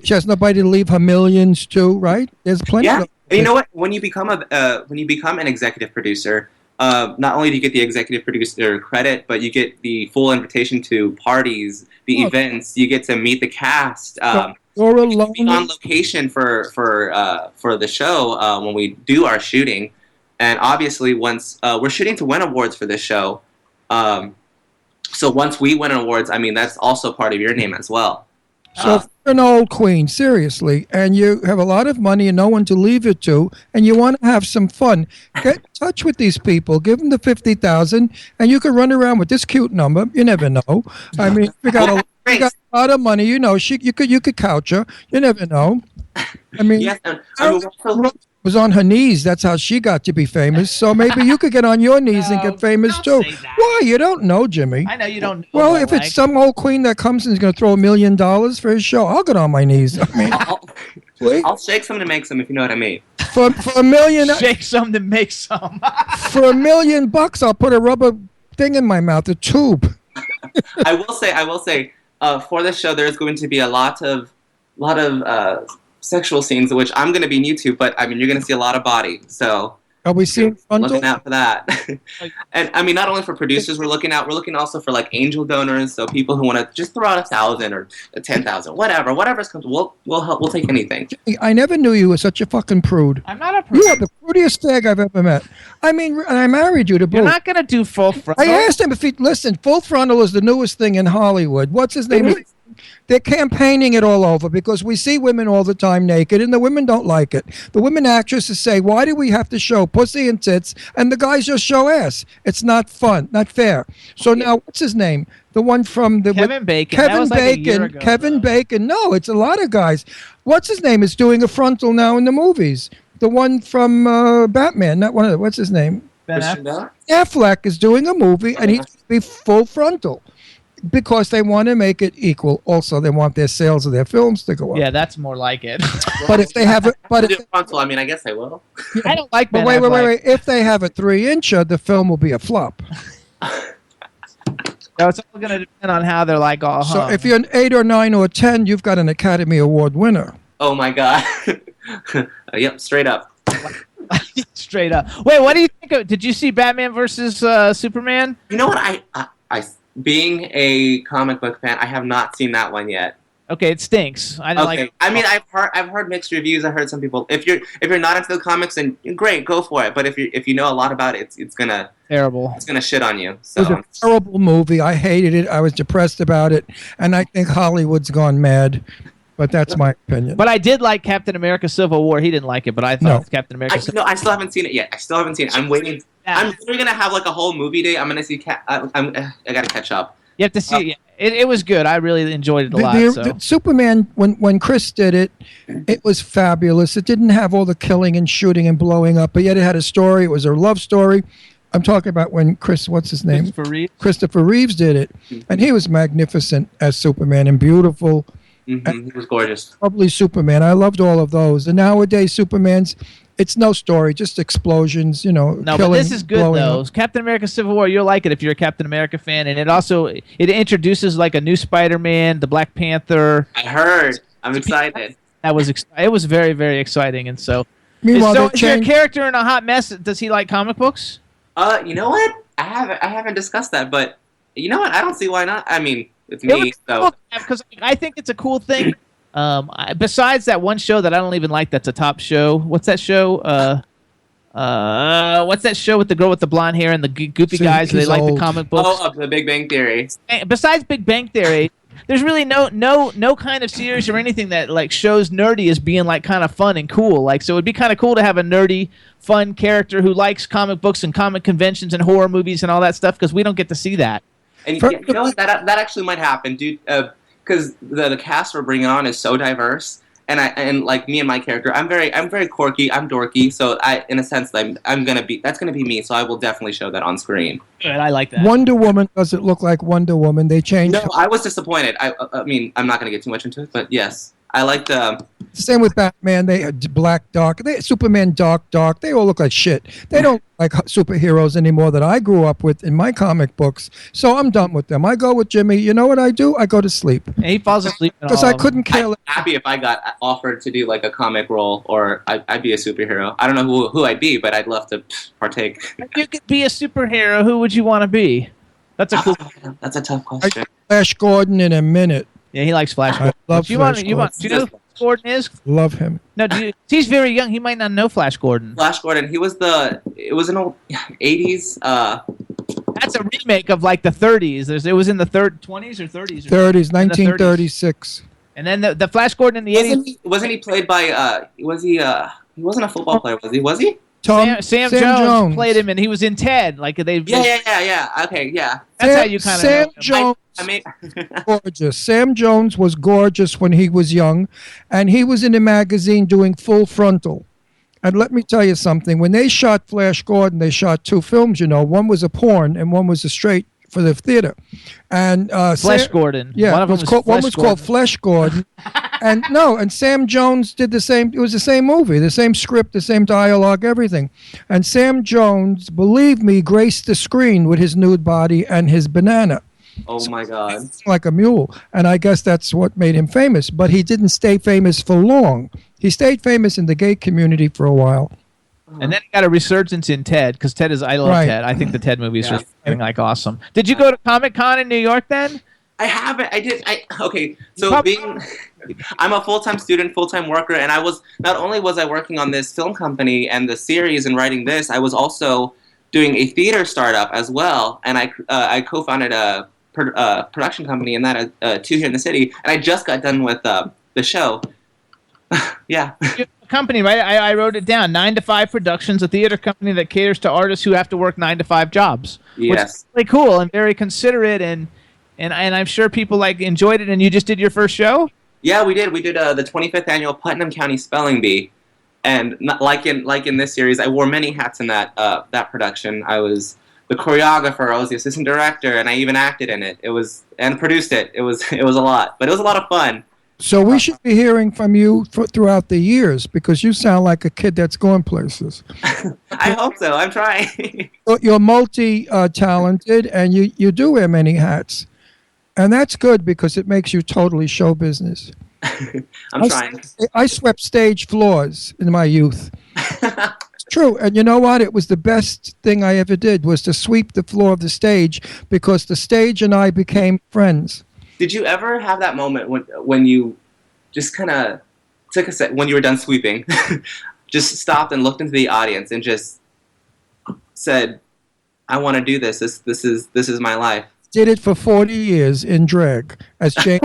she has nobody to leave her millions to, right? There's plenty of them. And you know what? When you become an executive producer, not only do you get the executive producer credit, but you get the full invitation to parties, the events. You get to meet the cast. You're alone. Be on location for the show when we do our shooting, and obviously once we're shooting to win awards for this show. So once we win awards, that's also part of your name as well. So if you're an old queen, seriously, and you have a lot of money and no one to leave it to, and you want to have some fun, get in touch with these people. Give them the $50,000, and you can run around with this cute number. You never know. We got a lot of money. You could couch her. You never know. Yes, was on her knees. That's how she got to be famous. So maybe you could get on your knees and get famous too. Why? You don't know, Jimmy. I know you don't know. Well, if it's some old queen that comes and is going to throw $1 million for his show, I'll get on my knees. I'll shake some to make some, if you know what I mean. For $1 million, shake some to make some. For $1 million, I'll put a rubber thing in my mouth, a tube. I will say, for this show, there's going to be a lot of sexual scenes, which I'm going to be new to, but you're going to see a lot of body. So are we seeing looking out for that? And not only for producers, we're looking also for like angel donors. So people who want to just throw out 1,000 or 10,000, whatever's comes. We'll help. We'll take anything. I never knew you were such a fucking prude. I'm not a prude. You are the prudiest fag I've ever met. And I married you to boot. You're not going to do full frontal. I asked him if he listen. Full frontal is the newest thing in Hollywood. What's his name? They're campaigning it all over because we see women all the time naked, and the women don't like it. The women actresses say, why do we have to show pussy and tits, and the guys just show ass? It's not fun, not fair. So now, what's his name? The one from the... Kevin Bacon. Kevin Bacon. Kevin Bacon. No, it's a lot of guys. What's his name is doing a frontal now in the movies. The one from Batman, not one of the... What's his name? Ben Affleck. Affleck is doing a movie, and he's going to be full frontal. Because they want to make it equal. Also, they want their sales of their films to go up. Yeah, that's more like it. But if they have it, frontal, I guess I will. I don't like. But wait. If they have a 3-incher, the film will be a flop. No, it's all going to depend on how they're like all hung. So if you're an 8 or 9 or 10, you've got an Academy Award winner. Oh my God. Yep, straight up. Straight up. Wait, what do you think of? Did you see Batman versus Superman? You know what? I being a comic book fan, I have not seen that one yet. Okay, it stinks. I don't like it. I've heard mixed reviews. I heard some people. If you're not into the comics, then great, go for it. But if you know a lot about it, it's gonna terrible. It's gonna shit on you. So. It was a terrible movie. I hated it. I was depressed about it, and I think Hollywood's gone mad. But that's my opinion. But I did like Captain America: Civil War. He didn't like it, but I thought Captain America. I still haven't seen it yet. I'm waiting. Yeah. I'm literally gonna have like a whole movie day. I'm gonna see. I gotta catch up. You have to see. It was good. I really enjoyed it a lot. The Superman, when Chris did it, it was fabulous. It didn't have all the killing and shooting and blowing up, but yet it had a story. It was a love story. I'm talking about when what's his name? Christopher Reeves did it, and he was magnificent as Superman and beautiful. Mm-hmm. It was gorgeous. Probably Superman. I loved all of those. And nowadays, Superman's, it's no story, just explosions, No, killing, but this is good, though. Up. Captain America Civil War, you'll like it if you're a Captain America fan. And it introduces like a new Spider-Man, the Black Panther. I heard. I'm excited. it was very, very exciting. And so, Meanwhile, so they is your changed. character in A Hot Mess? Does he like comic books? You know what? I haven't discussed that, but you know what? I don't see why not. I mean, it's It me, would be so cool because I think it's a cool thing. Besides that one show that I don't even like, that's a top show. What's that show? What's that show with the girl with the blonde hair and the goofy See, guys? They he's like old. the comic books. The Big Bang Theory. Besides Big Bang Theory, there's really no kind of series or anything that like shows nerdy as being like kind of fun and cool. Like, so it'd be kind of cool to have a nerdy, fun character who likes comic books and comic conventions and horror movies and all that stuff, because we don't get to see that. And you know what? That actually might happen, dude. Because the cast we're bringing on is so diverse, and like me and my character, I'm very quirky, I'm dorky. So in a sense, that's gonna be me. So I will definitely show that on screen. Good, I like that. Wonder Woman doesn't look like Wonder Woman. They changed. No, I was disappointed. I mean, I'm not gonna get too much into it, but yes, I liked. Same with Batman. They had Black Dark. Superman Dark. They all look like shit. They don't like superheroes anymore that I grew up with in my comic books. So I'm done with them. I go with Jimmy. You know what I do? I go to sleep And he falls asleep in because all I of them. couldn't care I'm less. happy if I got offered to do like a comic role, or I'd be a superhero. I don't know who I'd be, but I'd love to partake. If you could be a superhero, who would you want to be? That's a cool. That's a tough I question. Flash Gordon in a minute. Yeah, he likes Flash. I love Do you Flash want? Do you know who Flash Gordon is? Love him. No, he's very young. He might not know Flash Gordon. Flash Gordon. It was an old 80s. That's a remake of like the 30s. It was in the 20s or 30s. 30s, 1936. And then the Flash Gordon in the 80s. Wasn't he played by? He wasn't a football player, was he? Was he? Sam Jones played him, and he was in Ted. Like they. Yeah. Okay, yeah. That's how you kind of. Sam Jones. I mean, Gorgeous. Sam Jones was gorgeous when he was young, and he was in a magazine doing Full Frontal. And let me tell you something. When they shot Flash Gordon, they shot two films. You know, one was a porn and one was a straight for the theater. And Flesh Gordon. Yeah, one of them one was called Flesh Gordon. and Sam Jones did the same. It was the same movie, the same script, the same dialogue, everything. And Sam Jones, believe me, graced the screen with his nude body and his banana. oh my God. Like a mule. And I guess that's what made him famous. But he didn't stay famous for long. He stayed famous in the gay community for a while. And then he got a resurgence in Ted, because Ted is. I love Right. Ted. I think the Ted movies are like awesome. Did you go to Comic-Con in New York then? I haven't. I did. Okay. So I'm a full-time student, full-time worker, and not only was I working on this film company and the series and writing this, I was also doing a theater startup as well, and I co-founded a production company in that two here in the city, and I just got done with the show. Yeah. Company, right? I wrote it down. 9 to 5 Productions, a theater company that caters to artists who have to work 9 to 5 jobs. Which Yes. is really cool and very considerate, and I'm sure people like enjoyed it. And you just did your first show? Yeah, we did. We did the 25th annual Putnam County Spelling Bee, and like in this series, I wore many hats in that production. I was the choreographer, I was the assistant director, and I even acted in it. And produced it. It was a lot, but it was a lot of fun. So we should be hearing from you throughout the years because you sound like a kid that's going places. I hope so. I'm trying. You're multi-talented and you do wear many hats. And that's good because it makes you totally show business. I'm trying. I swept stage floors in my youth. It's true. And you know what? It was the best thing I ever did was to sweep the floor of the stage because the stage and I became friends. Did you ever have that moment when you just kind of took a sec, when you were done sweeping, just stopped and looked into the audience and just said, "I want to do this. This is my life." Did it for 40 years in drag as Jane.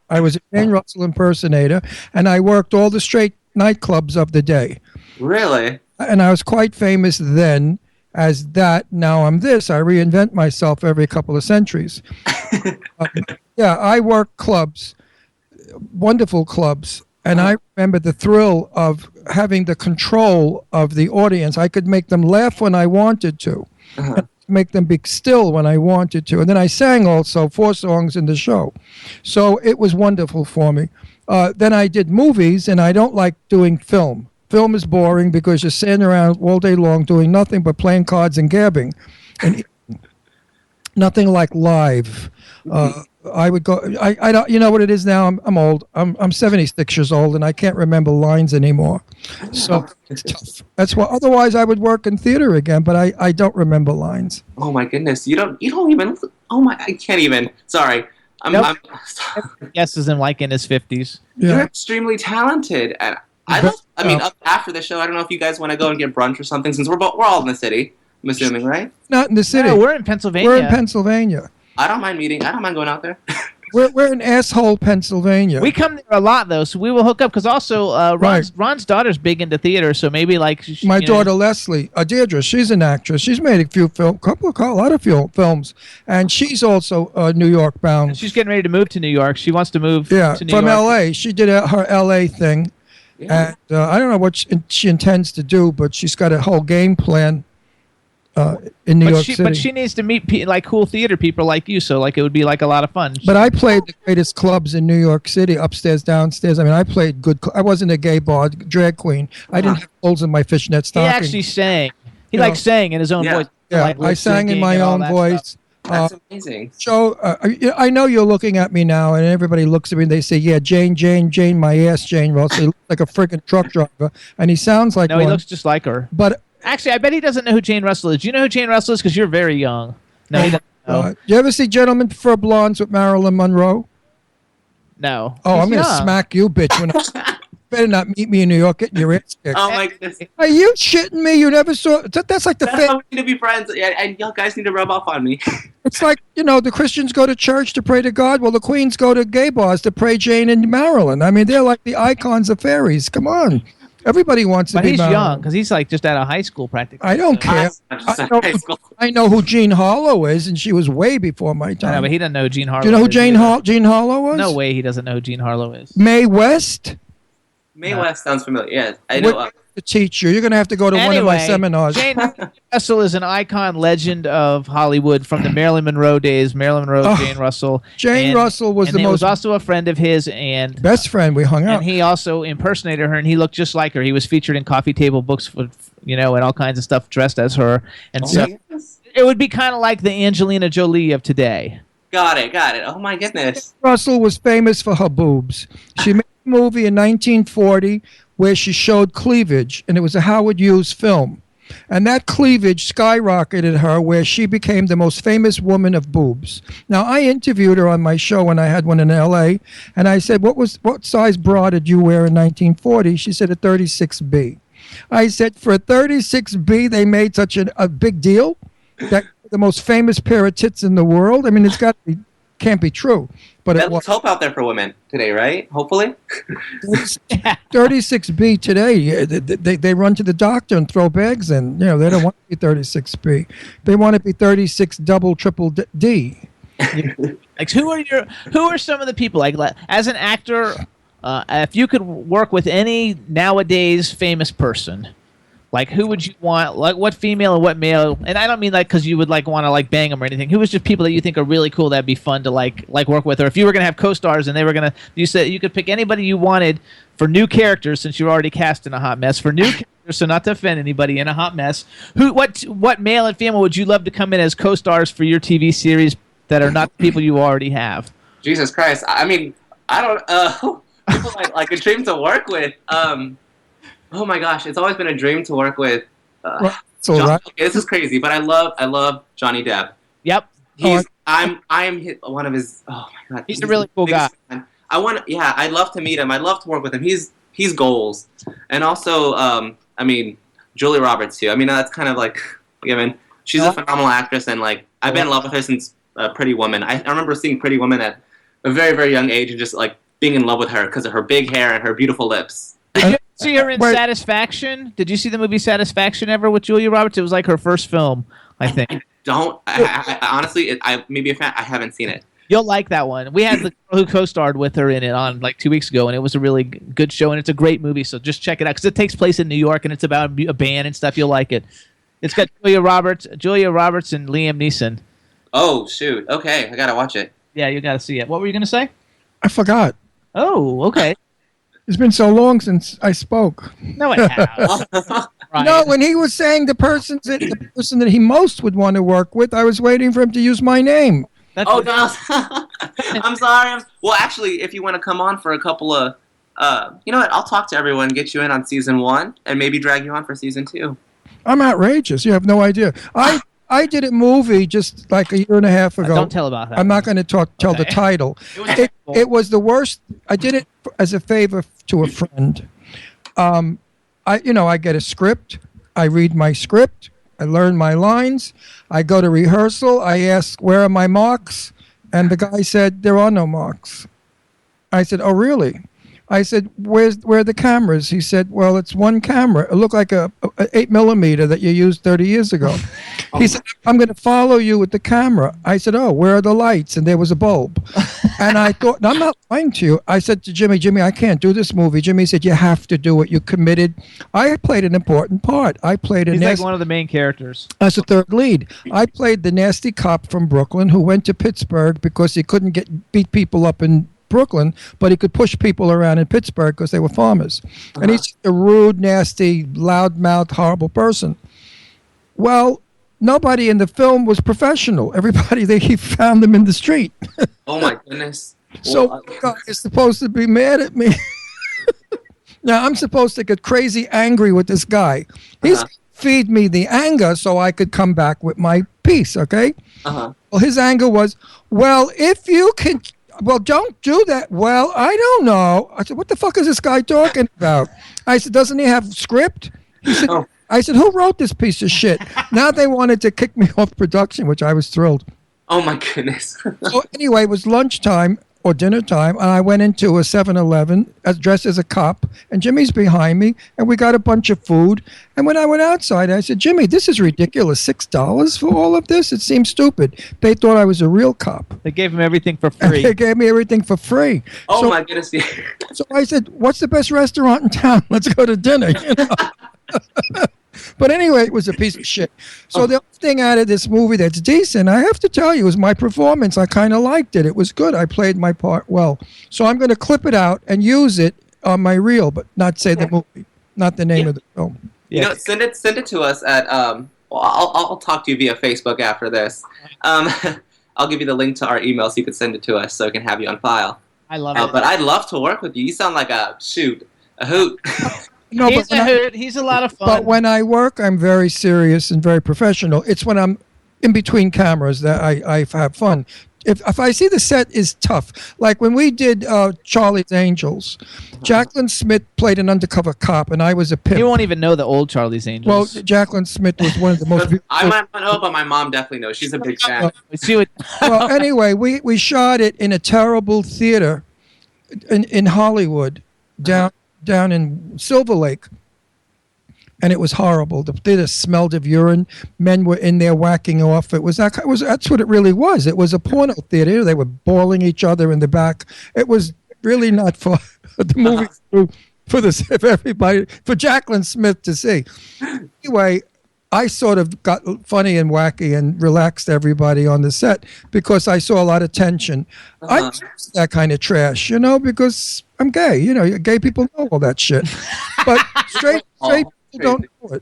I was a Jane Russell impersonator, and I worked all the straight nightclubs of the day. Really? And I was quite famous then as that. Now I'm this. I reinvent myself every couple of centuries. Yeah, I work clubs, wonderful clubs, and I remember the thrill of having the control of the audience. I could make them laugh when I wanted to, make them be still when I wanted to. And then I sang also 4 songs in the show. So it was wonderful for me. Then I did movies, and I don't like doing film. Film is boring because you're sitting around all day long doing nothing but playing cards and gabbing. And nothing like live. I would go. I don't. You know what it is now? I'm old. I'm 76 years old, and I can't remember lines anymore. So it's tough. That's why. Otherwise, I would work in theater again. But I don't remember lines. Oh my goodness, you don't even. Oh my, I can't even. Sorry, Nope. Yes, is in like in his 50s. You're Yeah. extremely talented, and I mean, after the show, I don't know if you guys want to go and get brunch or something, since we're all in the city. I'm assuming, right? Not in the city. No, we're in Pennsylvania. We're in Pennsylvania. I don't mind going out there. We're in asshole Pennsylvania. We come there a lot though, so we will hook up because also Right. Ron's daughter's big into theater, so maybe like My you know, daughter Leslie, Deirdre, she's an actress. She's made a lot of films, and she's also New York bound. she's getting ready to move to New York. She wants to move Yeah, to New from York. L.A. She did her L.A. thing, Yeah. and I don't know what she intends to do, but she's got a whole game plan in New York City. But she needs to meet like cool theater people like you, so like it would be like a lot of fun. But I played the greatest clubs in New York City, upstairs, downstairs. I mean, I played good. I wasn't a gay bar drag queen. I didn't have holes in my fishnet he stockings. actually sang. He You likes know, saying in his own Yeah. voice. Yeah, like I sang in lip-syncing my and all own that voice. stuff. That's amazing. So I know you're looking at me now, and everybody looks at me and they say, "Yeah, Jane, my ass, Jane Russell." He looks like a freaking truck driver, and he sounds like No, one. he looks just like her. But Actually, I bet he doesn't know who Jane Russell is. Do you know who Jane Russell is? Because you're very young. No, he doesn't know. you ever see Gentlemen Prefer Blondes with Marilyn Monroe? No. Oh, He's I'm gonna young. smack you, bitch! When better not meet me in New York getting your ass kicked. Oh my goodness. Are you shitting me? You never saw? That's like the That's thing. why we need to be friends, and y'all guys need to rub off on me. It's like, the Christians go to church to pray to God. Well, the queens go to gay bars to pray Jane and Marilyn. I mean, they're like the icons of fairies. Come on. Everybody wants to But be he's Marilyn. young because he's like just out of high school practically. I don't care. High school. I know who Jean Harlow is, and she was way before my I time. know, but he doesn't know who Jean Harlow Do you know who is Jean either. Harlow was? No way he doesn't know who Jean Harlow is. Mae West? May West sounds familiar. Yeah, I know. What to teach you? You're going to have to go to one of my seminars. Jane Russell is an icon legend of Hollywood from the Marilyn Monroe days. Marilyn Monroe, Oh, Jane Russell. Jane Russell was and the he most was also a friend of his, and best friend. We hung out. and he also impersonated her, and he looked just like her. He was featured in coffee table books, and all kinds of stuff, dressed as her. And so it would be kind of like the Angelina Jolie of today. Got it. Oh my goodness. Russell was famous for her boobs. She made a movie in 1940 where she showed cleavage, and it was a Howard Hughes film. And that cleavage skyrocketed her where she became the most famous woman of boobs. Now, I interviewed her on my show when I had one in L.A., and I said, what size bra did you wear in 1940? She said a 36B. I said, for a 36B, they made such a big deal that the most famous pair of tits in the world. I mean, can't be true. But it Let's was hope out there for women today, right? Hopefully. 36B today. Yeah, they run to the doctor and throw bags in. They don't want to be 36B. They want to be 36 double triple D. Like who are some of the people like as an actor? If you could work with any nowadays famous person, like who would you want? Like what female and what male? And I don't mean like because you would like want to like bang them or anything. Who was just people that you think are really cool that'd be fun to like work with? Or if you were gonna have co-stars and they were gonna, you said you could pick anybody you wanted for new characters since you're already cast in a hot mess for new characters. So not to offend anybody in a hot mess. What male and female would you love to come in as co-stars for your TV series that are not the people you already have? Jesus Christ. I mean, I don't. People like a dream to work with. Oh my gosh, it's always been a dream to work with. It's all right. Okay, this is crazy, but I love Johnny Depp. Yep. I am one of his. Oh my god, He's a really cool guy. Fan. I'd love to meet him. I'd love to work with him. He's goals, and also, I mean, Julia Roberts too. I mean, that's kind of like given. She's a phenomenal actress, and like I've been in love with her since Pretty Woman. I remember seeing Pretty Woman at a very very young age, and just like being in love with her because of her big hair and her beautiful lips. Did you see her in Satisfaction? Did you see the movie Satisfaction ever with Julia Roberts? It was like her first film, I think. I honestly, I may be a fan. I haven't seen it. You'll like that one. We had the girl who co-starred with her in it on like 2 weeks ago, and it was a really good show, and it's a great movie, so just check it out because it takes place in New York, and it's about a band and stuff. You'll like it. It's got Julia Roberts, and Liam Neeson. Oh, shoot. Okay, I gotta watch it. Yeah, you got to see it. What were you going to say? I forgot. Oh, okay. It's been so long since I spoke. No, it has. Right. No, when he was saying the person that he most would want to work with, I was waiting for him to use my name. Oh, no. I'm sorry. Well, actually, if you want to come on for a couple of, you know what? I'll talk to everyone, get you in on season 1, and maybe drag you on for season 2. I'm outrageous. You have no idea. I did a movie just like a year and a half ago. Don't tell about that. I'm not going to tell the title. It was the worst. I did it as a favor to a friend. I get a script. I read my script. I learn my lines. I go to rehearsal. I ask, where are my marks? And the guy said, there are no marks. I said, oh, really? I said, where are the cameras? He said, well, it's one camera. It looked like a 8mm that you used 30 years ago. He said, I'm going to follow you with the camera. I said, oh, where are the lights? And there was a bulb. And I thought, I'm not lying to you. I said to Jimmy, I can't do this movie. Jimmy said, you have to do it. You committed. I played an important part. I played He's like one of the main characters. As a third lead. I played the nasty cop from Brooklyn who went to Pittsburgh because he couldn't beat people up in Brooklyn, but he could push people around in Pittsburgh because they were farmers. And he's a rude, nasty, loudmouthed, horrible person. Well, nobody in the film was professional. Everybody, he found them in the street. Oh, my goodness. So God is supposed to be mad at me. Now, I'm supposed to get crazy angry with this guy. He's feed me the anger so I could come back with my piece, okay? Well, his anger was, well, if you can... Well, don't do that. Well, I don't know. I said, what the fuck is this guy talking about? I said, doesn't he have script? He said, I said, who wrote this piece of shit? Now they wanted to kick me off production, which I was thrilled. Oh, my goodness. So anyway, it was lunchtime or dinner time, and I went into a 7-Eleven dressed as a cop, and Jimmy's behind me, and we got a bunch of food. And when I went outside, I said, Jimmy, this is ridiculous. $6 for all of this? It seems stupid. They thought I was a real cop. They gave him everything for free. They gave me everything for free. Oh, my goodness. So I said, what's the best restaurant in town? Let's go to dinner. You know? But anyway, it was a piece of shit. So the only thing out of this movie that's decent, I have to tell you, is my performance. I kind of liked it. It was good. I played my part well. So I'm going to clip it out and use it on my reel, but not say the movie, not the name of the film. You know, send it to us at I'll talk to you via Facebook after this. I'll give you the link to our email so you can send it to us so we can have you on file. I love it. But I'd love to work with you. You sound like a hoot. No, he's a hoot. He's a lot of fun. But when I work, I'm very serious and very professional. It's when I'm in between cameras that I have fun. If I see the set is tough, like when we did Charlie's Angels, Jacqueline Smith played an undercover cop, and I was a pimp. You won't even know the old Charlie's Angels. Well, Jacqueline Smith was one of the most beautiful. I might not know, but my mom definitely knows. She's a big fan. Well, anyway, we shot it in a terrible theater in Hollywood, down in Silver Lake. And it was horrible. The theater smelled of urine. Men were in there whacking off. That's what it really was. It was a porno theater. They were boiling each other in the back. It was really not for the movie for Jacqueline Smith to see. Anyway, I sort of got funny and wacky and relaxed everybody on the set because I saw a lot of tension. I use that kind of trash, because I'm gay. Gay people know all that shit. But straight people don't know it.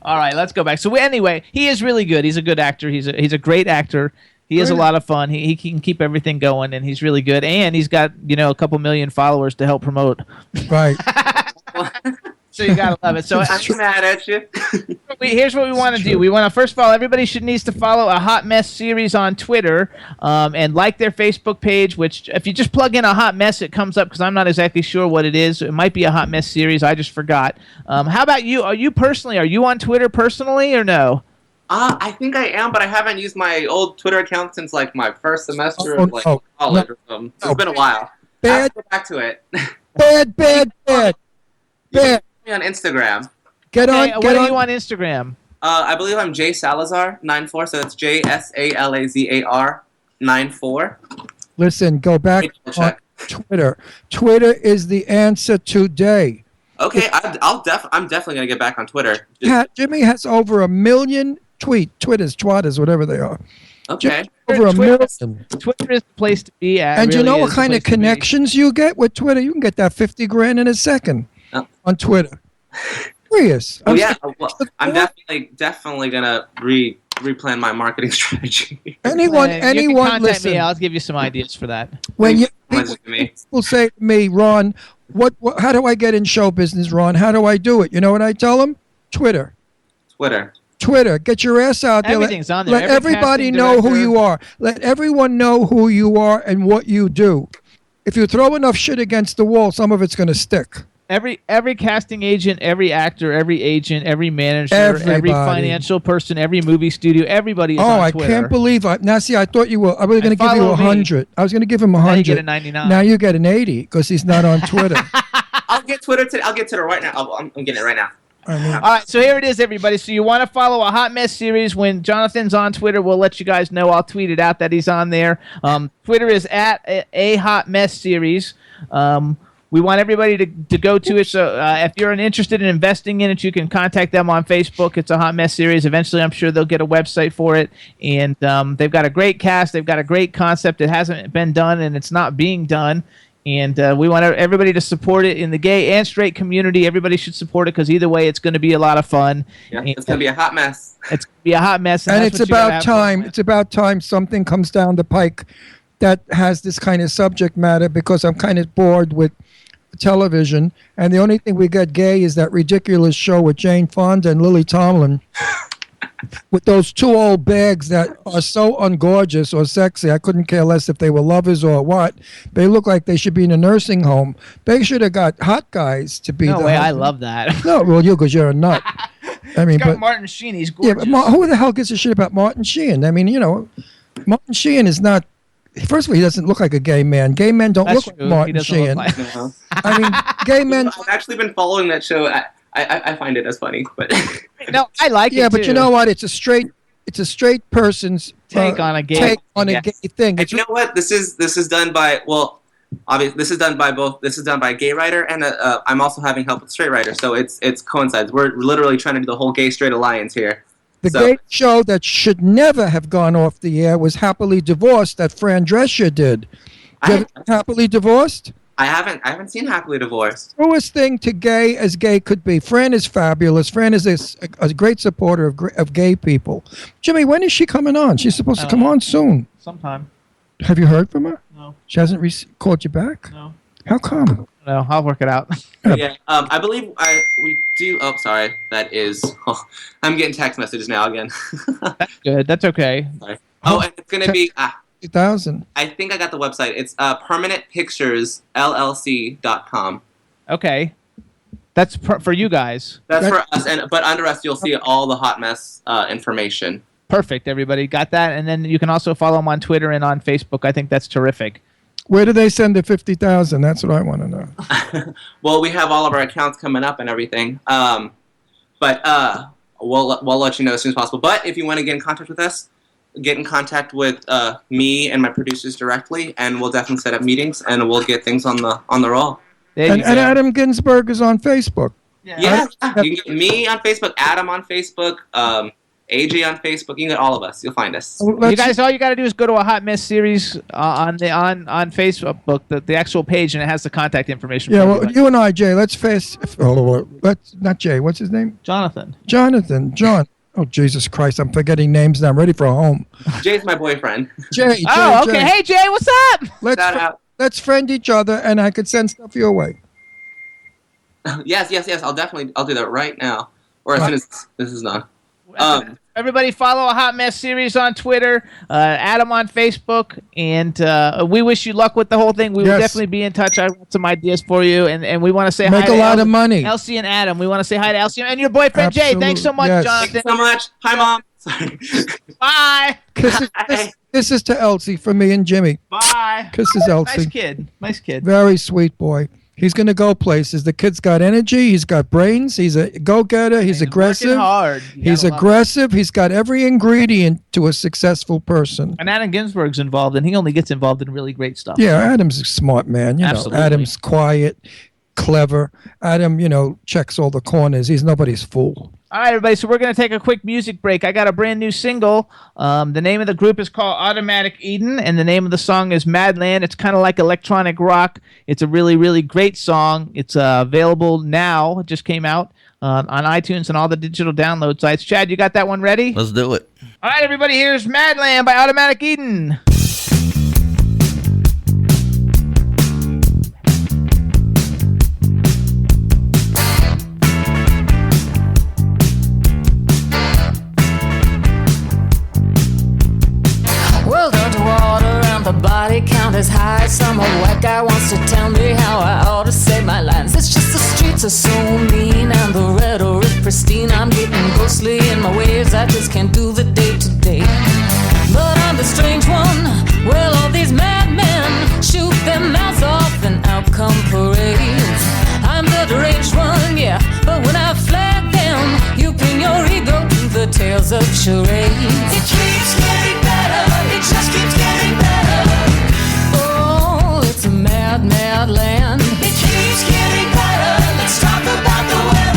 All right, let's go back. So anyway, he is really good. He's a good actor. He's a great actor. He is a lot of fun. He can keep everything going, and he's really good. And he's got a couple million followers to help promote. Right. So you gotta love it. So I'm mad at you. Here's what we want to do. We want to first of all, everybody needs to follow a Hot Mess series on Twitter, and like their Facebook page. Which, if you just plug in a Hot Mess, it comes up because I'm not exactly sure what it is. It might be a Hot Mess series. I just forgot. How about you? Are you on Twitter personally or no? I think I am, but I haven't used my old Twitter account since like my first semester of college or something. So it's been a while. I have to go back to it. Bad. Me on Instagram. What are you on Instagram? I believe I'm J Salazar 94, so it's JSALAZAR 94. Listen, go back on Twitter. Twitter is the answer today. Okay, I'm definitely gonna get back on Twitter. Jimmy has over 1 million twatters, whatever they are. Okay. Over 1 million. Twitter is the place to be at. And you know what kind of connections you get with Twitter? You can get that 50 grand in a second on Twitter. Serious. I'm definitely gonna replan my marketing strategy. Anyone You can contact listen. me. I'll give you some ideas for that. When you Thanks so much to me. people say to me, Ron, what? How do I get in show business, Ron? How do I do it? You know what I tell them? Twitter. Twitter. Get your ass out there. Everything's on there. Let Every everybody casting know who director- you are. Let everyone know who you are and what you do. If you throw enough shit against the wall, some of it's going to stick. Every casting agent, every actor, every agent, every manager, every Everybody. financial person, every movie studio, everybody is on I Twitter. can't believe I. Now, see, I thought you were. I was going to give you follow me. 100. I was going to give him Now you 100. get a 99. Now you get an 80 because he's not on Twitter. I'll get Twitter today. I'll get Twitter right now. I'm getting it right now. I mean, All right, so here it is, everybody. So you want to follow a Hot Mess series. When Jonathan's on Twitter, we'll let you guys know. I'll tweet it out that he's on there. Twitter is at a Hot Mess series. We want everybody to go to it. So if you're interested in investing in it, you can contact them on Facebook. It's a Hot Mess series. Eventually, I'm sure they'll get a website for it. And they've got a great cast. They've got a great concept. It hasn't been done, and it's not being done. And we want everybody to support it in the gay and straight community. Everybody should support it because either way, it's going to be a lot of fun. Yeah, And it's gonna be a hot mess. it's going to be a hot mess. and that's it's what you gotta about have fun time. with. It's about time something comes down the pike that has this kind of subject matter because I'm kind of bored with television. And the only thing we get gay is that ridiculous show with Jane Fonda and Lily Tomlin. With those two old bags that are so ungorgeous or sexy, I couldn't care less if they were lovers or what. They look like they should be in a nursing home. They should have got hot guys to be No the way, I husband. love that. No, well, you because you're a nut. I mean, It's got but Martin Sheen. He's yeah, gorgeous. but who the hell gives a shit about Martin Sheen? I mean, Martin Sheen is not. First of all, he doesn't look like a gay man. Gay men don't That's look true. like Martin He doesn't look Sheen. like- No. I mean, gay men. I've actually been following that show. I find it as funny, but No, I like it Yeah, but too. you know what? It's a straight person's Take on a gay- take on a Yes. gay thing. and It's you know what? This is done by obviously this is done by both. This is done by a gay writer, and I'm also having help with straight writer. So it's coincides. We're literally trying to do the whole gay straight alliance here. the So- gay show that should never have gone off the air was Happily Divorced that Fran Drescher did. Happily Divorced? I haven't seen Happily Divorced. Truest thing to gay as gay could be. Fran is fabulous. Fran is a great supporter of gay people. Jimmy, when is she coming on? She's supposed to come on soon. Sometime. Have you heard from her? No. She hasn't called you back? No. How come? No, I'll work it out. Yeah, I believe we do. Oh, sorry, that is. Oh, I'm getting text messages now again. That's good. That's okay. Sorry. Oh, and it's gonna be. 2000. I think I got the website. It's permanentpicturesllc.com. Okay. That's for you guys. That's for us, but under us you'll see all the hot mess information. Perfect, everybody. Got that? And then you can also follow them on Twitter and on Facebook. I think that's terrific. Where do they send the 50,000? That's what I want to know. Well, we have all of our accounts coming up and everything. But we'll let you know as soon as possible. But if you want to get in contact with us, get in contact with me and my producers directly, and we'll definitely set up meetings and we'll get things on the roll. There And you go. Adam Ginsberg is on Facebook. Yeah, you can get me on Facebook, Adam on Facebook, AJ on Facebook. You can get all of us. You'll find us. Well, You let's- guys, all you got to do is go to a Hot Mess series on Facebook, the actual page, and it has the contact information. Yeah, for well, everybody. you and I, Jay, let's not Jay, what's his name? Jonathan. John. Oh, Jesus Christ, I'm forgetting names now. I'm ready for a home. Jay's my boyfriend. Jay, Oh, okay. Jay. Hey, Jay, what's up? Shout out. Let's friend each other, and I could send stuff your way. Yes. I'll do that right now, or as soon as this is done. Everybody follow a Hot Mess series on Twitter, Adam on Facebook, and we wish you luck with the whole thing. We will Yes. definitely be in touch. I've got some ideas for you, and we want to say Make hi to a lot of money. Elsie and Adam. We want to say hi to Elsie and your boyfriend Jay. Thanks so much, Absolutely, yes. Thank Jonathan. you so much. Hi, Mom. Sorry. Bye. Kisses to Elsie from me and Jimmy. Bye. Kisses, Elsie. Nice kid. Nice kid. Very sweet boy. He's going to go places. The kid's got energy. He's got brains. He's a go-getter. He's aggressive. Working hard. You He's gotta love it. aggressive. He's got every ingredient to a successful person. And Adam Ginsberg's involved, and he only gets involved in really great stuff. Yeah, Adam's a smart man. You Absolutely. know, Adam's quiet, clever. Adam, checks all the corners. He's nobody's fool. All right, everybody, so we're going to take a quick music break. I got a brand new single. The name of the group is called Automatic Eden, and the name of the song is Madland. It's kind of like electronic rock. It's a really, really great song. It's available now. It just came out on iTunes and all the digital download sites. Chad, you got that one ready? Let's do it. All right, everybody, here's Madland by Automatic Eden. Well, the water and the body count is high. Some old white guy wants to tell me how I ought to say my lines. It's just the streets are so mean and the rhetoric pristine. I'm getting ghostly in my ways. I just can't do the day to day. But I'm the strange one. Well, all these madmen shoot their mouths off and out come parades. I'm the deranged one, yeah. But when I flag them, you pin your ego to the tales of charades. It keeps getting better. It just keeps getting better. Oh, it's a mad, mad land. It keeps getting better. Let's talk about the weather.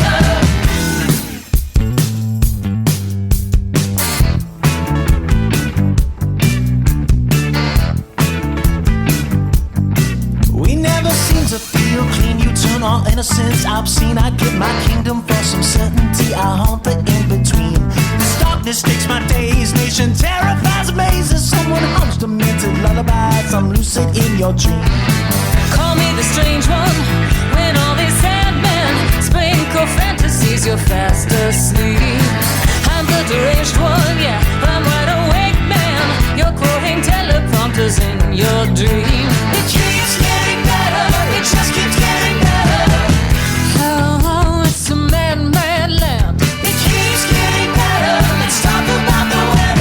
We never seem to feel clean. You turn all innocence obscene. I get my kingdom for some certainty. I haunt the in-between. This darkness takes my days. Nation terrifies, amazes. Someone hums demented lullabies. I'm lucid in your dream. Call me the strange one. When all these sad men sprinkle fantasies, you're fast asleep. I'm the deranged one, yeah. I'm wide awake, man. You're quoting teleprompters in your dream. It keeps getting better. It just keeps getting better. Oh, it's a mad, mad land. It keeps getting better. Let's talk about the weather.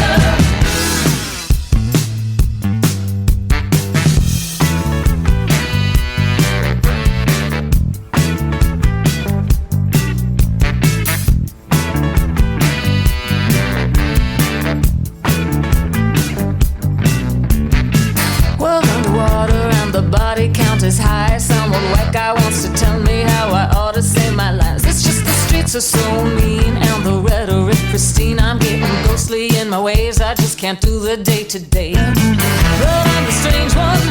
Well, underwater and the body count is high. Some old white guy wants to tell me how I ought to say my lines. It's just the streets are so mean and the rhetoric pristine. I'm getting ghostly in my ways. I just can't do the day to day. But I'm the strange one.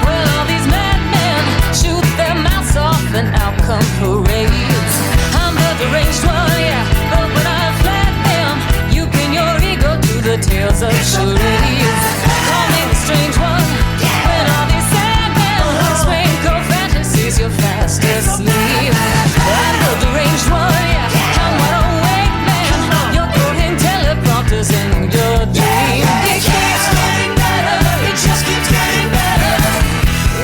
Well, all these madmen shoot their mouths off and out come parades. I'm the deranged one, yeah. But when I flag them, you pin your ego to the tales of charades. Call me the strange one. When all these sad men sprinkle fantasies, you're fast asleep. I'm the deranged one, yeah. I'm wide awake, man. You're quoting teleprompters in your dream. It keeps getting better. It just keeps getting better.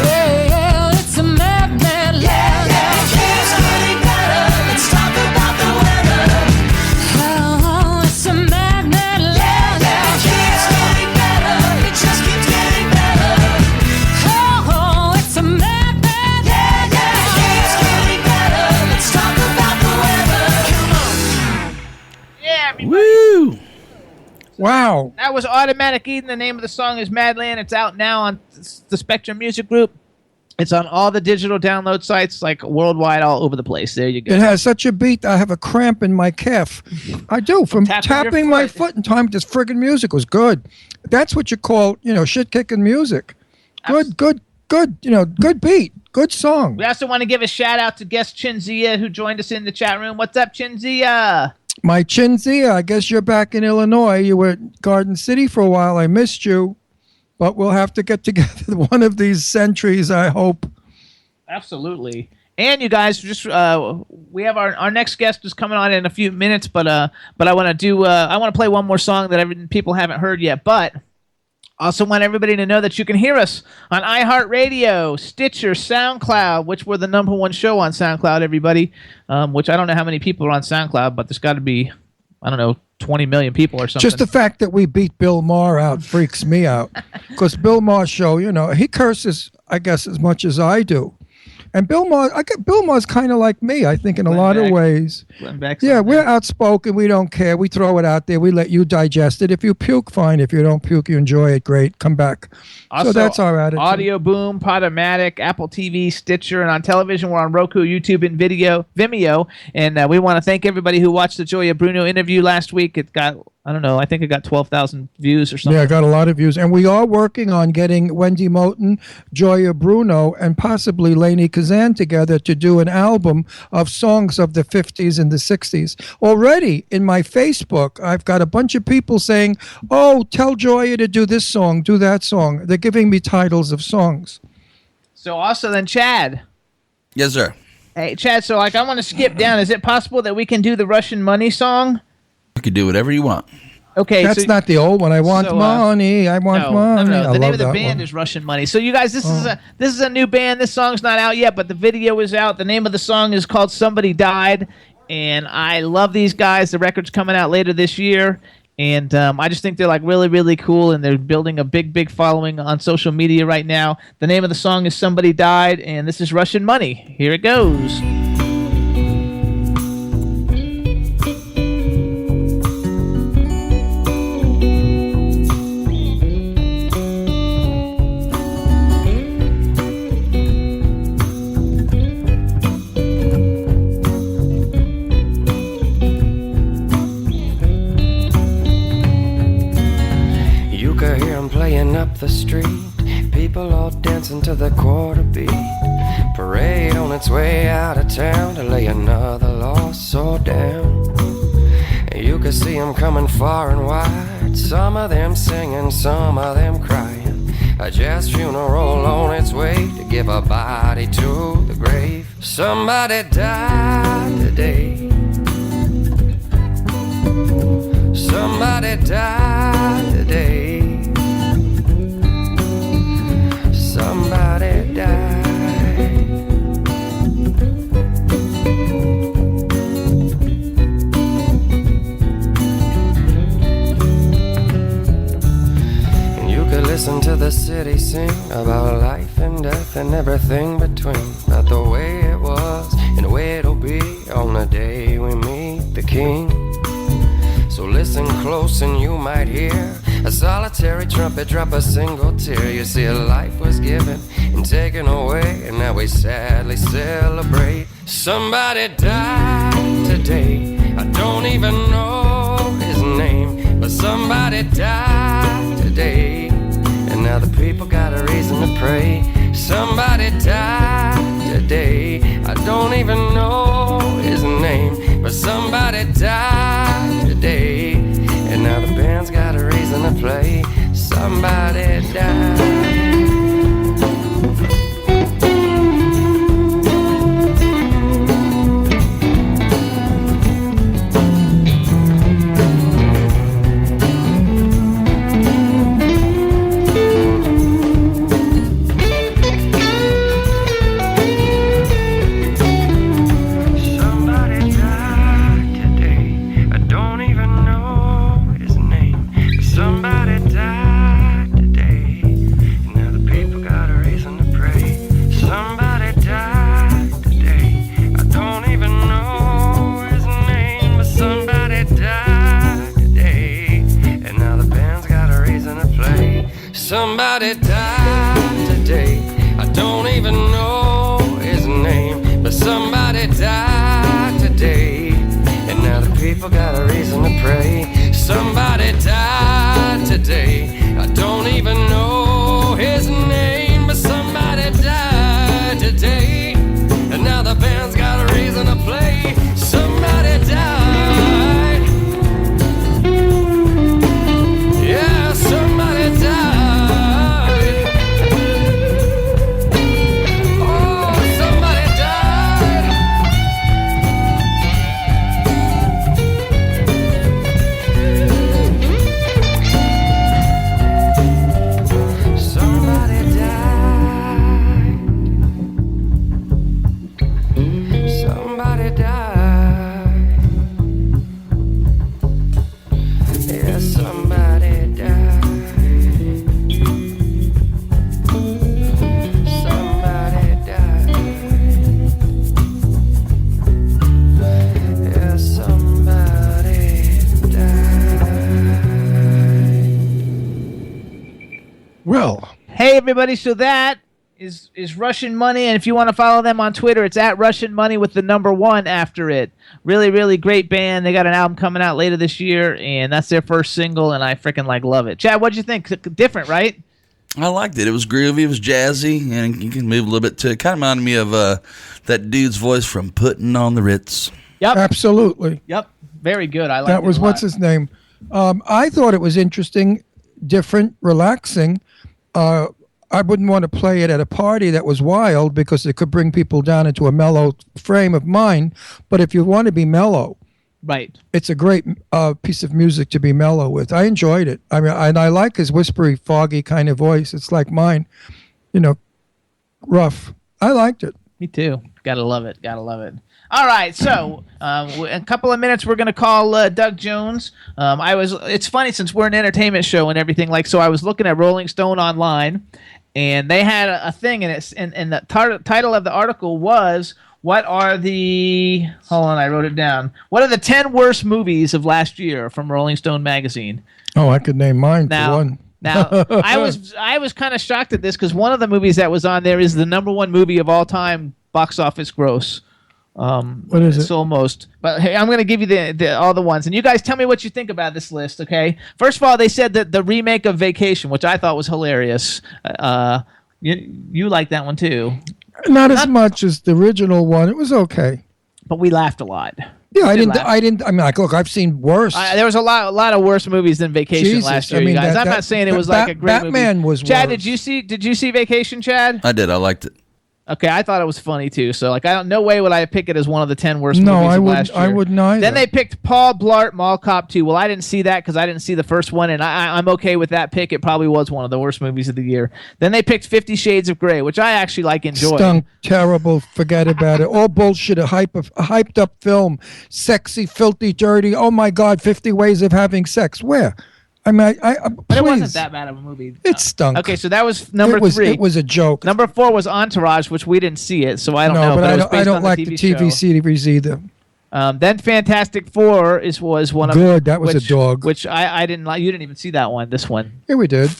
Yeah, yeah, it's a mad, mad land. It keeps getting better. Let's talk about the weather. Oh, it's a mad, mad land. It keeps getting better. It just keeps getting better. Oh, it's a mad, mad land. It keeps getting better. Let's talk about the weather. Come on. Yeah, everybody. Woo! Wow. That was Automatic Eden. The name of the song is Madland. It's out now on the Spectrum Music Group. It's on all the digital download sites, like worldwide, all over the place. There you go. It has such a beat, I have a cramp in my calf. I do, from Tapping your tapping my foot. foot in time. This friggin' music was good. That's what you call, shit-kicking music. Good, good beat. Good song. We also want to give a shout out to guest Chinzia, who joined us in the chat room. What's up, Chinzia? My Chinzia, I guess you're back in Illinois. You were at Garden City for a while. I missed you. But we'll have to get together one of these centuries, I hope. Absolutely. And you guys, just we have our next guest is coming on in a few minutes, but I want to play one more song that people haven't heard yet. But also want everybody to know that you can hear us on iHeartRadio, Stitcher, SoundCloud, which we're the #1 show on SoundCloud. Everybody, which I don't know how many people are on SoundCloud, but there's got to be 20 million people or something. Just the fact that we beat Bill Maher out freaks me out. Because Bill Maher's show, he curses, I guess, as much as I do. And Bill Maher's kind of like me, I think, in a lot of ways. Yeah, we're outspoken. We don't care. We throw it out there. We let you digest it. If you puke, fine. If you don't puke, you enjoy it. Great. Come back. Also, so that's our attitude. Audio Boom, Podomatic, Apple TV, Stitcher, and on television, we're on Roku, YouTube, and Vimeo. And we want to thank everybody who watched the Joya Bruno interview last week. It got I don't know. I think it got 12,000 views or something. Yeah, got a lot of views. And we are working on getting Wendy Moten, Joya Bruno, and possibly Lainey Kazan together to do an album of songs of the 50s and the 60s. Already in my Facebook, I've got a bunch of people saying, oh, tell Joya to do this song, do that song. They're giving me titles of songs. So also then, Chad. Yes, sir. Hey, Chad, so like I want to skip down. Is it possible that we can do the Russian Money song? You can do whatever you want. Okay, That's so, not the old one. I want money. I want money. No. I The name love of the that band one. is Russian Money. So you guys, this is a new band. This song's not out yet, but the video is out. The name of the song is called "Somebody Died," and I love these guys. The record's coming out later this year, and I just think they're like really, really cool, and they're building a big following on social media right now. The name of the song is "Somebody Died," and this is Russian Money. Here it goes. Playing up the street, people all dancing to the quarter beat. Parade on its way out of town to lay another lost soul down. You could see them coming far and wide, some of them singing, some of them crying. A jazz funeral on its way to give a body to the grave. Somebody died today. Somebody died today. Somebody died. And you could listen to the city sing about life and death and everything between, about the way it was and the way it'll be on the day we meet the King. So listen close and you might hear a solitary trumpet drop a single tear. You see, a life was given and taken away, and now we sadly celebrate. Somebody died today. I don't even know his name, but somebody died today, and now the people got a reason to pray. Somebody died today. I don't even know his name, but somebody died today, and now the band's got a reason to play. Somebody died. Somebody died today. I don't even know his name, but somebody died today, and now the people got a reason to pray. Somebody died today. I don't even know his name, but somebody died today, and now the band's got a reason to play. Somebody died. Yeah, somebody died. Hey everybody, so that is Russian Money, and if you want to follow them on Twitter, it's at Russian Money with the number 1 after it. Really, really great band. They got an album coming out later this year, and that's their first single, and I freaking love it. Chad, what'd you think? Different, right? I liked it. It was groovy. It was jazzy, and you can move a little bit to it. Kind of reminded me of that dude's voice from Puttin' on the Ritz. Yep. Absolutely. Yep. Very good. I like that. Was what's his name? I thought it was interesting, different, relaxing. I wouldn't want to play it at a party that was wild because it could bring people down into a mellow frame of mind. But if you want to be mellow, right, it's a great piece of music to be mellow with. I enjoyed it. I mean, and I like his whispery, foggy kind of voice. It's like mine, rough. I liked it. Me too. Gotta love it. Gotta love it. All right, so in a couple of minutes we're gonna call Doug Jones. It's funny since we're an entertainment show and everything. So I was looking at Rolling Stone online, and they had a thing, and the title of the article was, "What are the?" Hold on, I wrote it down. What are the 10 worst movies of last year from Rolling Stone magazine? Oh, I could name mine for one. Now, I was kind of shocked at this because one of the movies that was on there is the number 1 movie of all time box office gross. What is it? It's almost. But hey, I'm going to give you all the ones, and you guys tell me what you think about this list, okay? First of all, they said that the remake of Vacation, which I thought was hilarious. You like that one too? Not as much as the original one. It was okay, but we laughed a lot. Yeah, I didn't. I mean, look, I've seen worse. There was a lot of worse movies than Vacation last year, you guys. I'm not saying it was like a great movie. Batman was Chad, worse. did you see Vacation, Chad? I did. I liked it. Okay, I thought it was funny too. So no way would I pick it as one of the 10 worst movies of last year. I wouldn't either. Then they picked Paul Blart Mall Cop 2. Well, I didn't see that because I didn't see the first one, and I'm okay with that pick. It probably was one of the worst movies of the year. Then they picked 50 Shades of Grey, which I actually enjoyed. Stunk, terrible, forget about it. All bullshit, a hyped up film, sexy, filthy, dirty. Oh my God, 50 Ways of Having Sex. Where? I mean, but it wasn't that bad of a movie. It stunk. Okay, so that was number 3. It was a joke. Number 4 was Entourage, which we didn't see it, so I don't know. But I don't like the TV series either. Then Fantastic Four was one of good. That was a dog. Which I didn't like. You didn't even see that one. This one. Yeah, we did.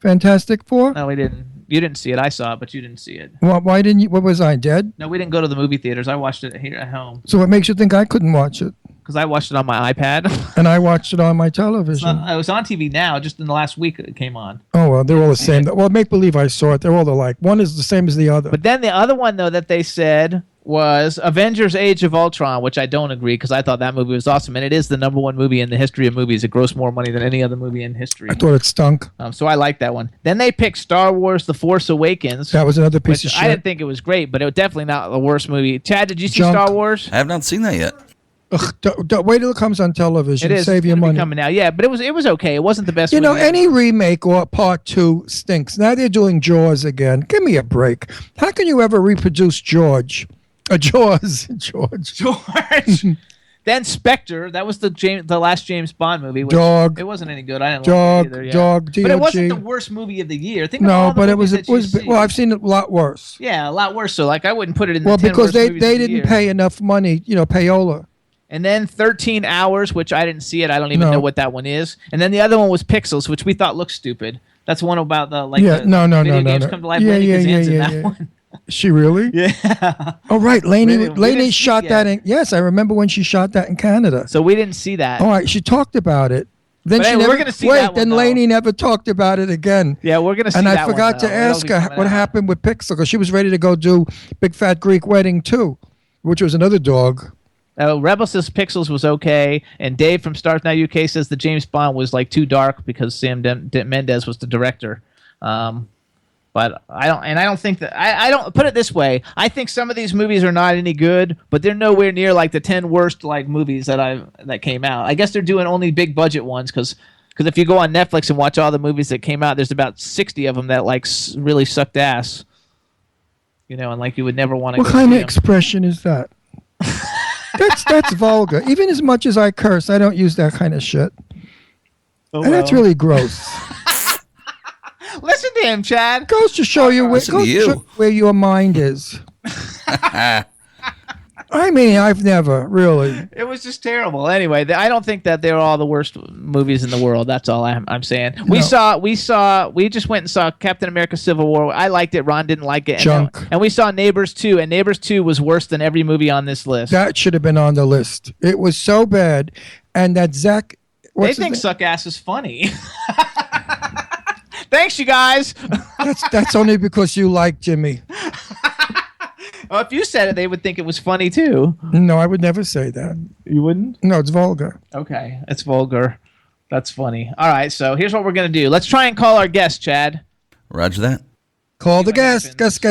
Fantastic Four. No, we didn't. You didn't see it. I saw it, but you didn't see it. Why didn't you? What was I dead? No, we didn't go to the movie theaters. I watched it here at home. So what makes you think I couldn't watch it? Because I watched it on my iPad. And I watched it on my television. It was on TV now. Just in the last week it came on. Oh, well, they're all the same. Well, make believe I saw it. They're all alike. One is the same as the other. But then the other one, though, that they said was Avengers Age of Ultron, which I don't agree because I thought that movie was awesome. And it is the number 1 movie in the history of movies. It grossed more money than any other movie in history. I thought it stunk. So I like that one. Then they picked Star Wars The Force Awakens. That was another piece of shit. I didn't think it was great, but it was definitely not the worst movie. Chad, did you see Junk. Star Wars? I have not seen that yet. Ugh, wait till it comes on television. It is. Save your money. Coming out, yeah, but it was okay. It wasn't the best. You know, movie any remake or part 2 stinks. Now they're doing Jaws again. Give me a break. How can you ever reproduce Jaws? George. Then Spectre. That was the last James Bond movie. Which Dog. It wasn't any good. I didn't like it either. Yeah. Dog. But it wasn't the worst movie of the year. Think of all the but it movies was. Well, I've seen it a lot worse. Yeah, a lot worse. So I wouldn't put it in. Well, the 10 because worst they movies of the didn't year. pay enough money. Payola. And then 13 Hours, which I didn't see it. I don't even know what that one is. And then the other one was Pixels, which we thought looked stupid. That's one about the video games come to life. Lady Kazan's in that one. Is she really? Yeah. Oh, right. Laney didn't shot see that it. yes, I remember when she shot that in Canada. So we didn't see that. All right. She talked about it. Then But she anyway, never, we're gonna see that one, then though. Laney never talked about it again. Yeah, we're going to see And that I one, forgot to though. ask It'll be her coming what out. happened with Pixel because she was ready to go do Big Fat Greek Wedding too, which was another dog. Rebel says Pixels was okay, and Dave from Stars Now UK says the James Bond was too dark because Sam Mendes was the director. But I don't think that I don't put it this way. I think some of these movies are not any good, but they're nowhere near the 10 worst movies that came out. I guess they're doing only big budget ones because if you go on Netflix and watch all the movies that came out, there's about 60 of them that really sucked ass. And you would never want to. What kind of expression is that? That's vulgar. Even as much as I curse, I don't use that kind of shit. Oh, and that's really gross. Listen to him, Chad. Goes to show you where your mind is. I mean, I've never really. It was just terrible. Anyway, I don't think that they're all the worst movies in the world. That's all I'm saying. We just went and saw Captain America: Civil War. I liked it. Ron didn't like it. Junk. And we saw Neighbors 2, and Neighbors 2 was worse than every movie on this list. That should have been on the list. It was so bad, and that Zach. They think Suck Ass is funny. Thanks, you guys. That's only because you like Jimmy. Well, if you said it, they would think it was funny too. No, I would never say that. You wouldn't? No, it's vulgar. Okay, it's vulgar. That's funny. All right, so here's what we're going to do. Let's try and call our guest, Chad. Roger that. Call the guest. Guest.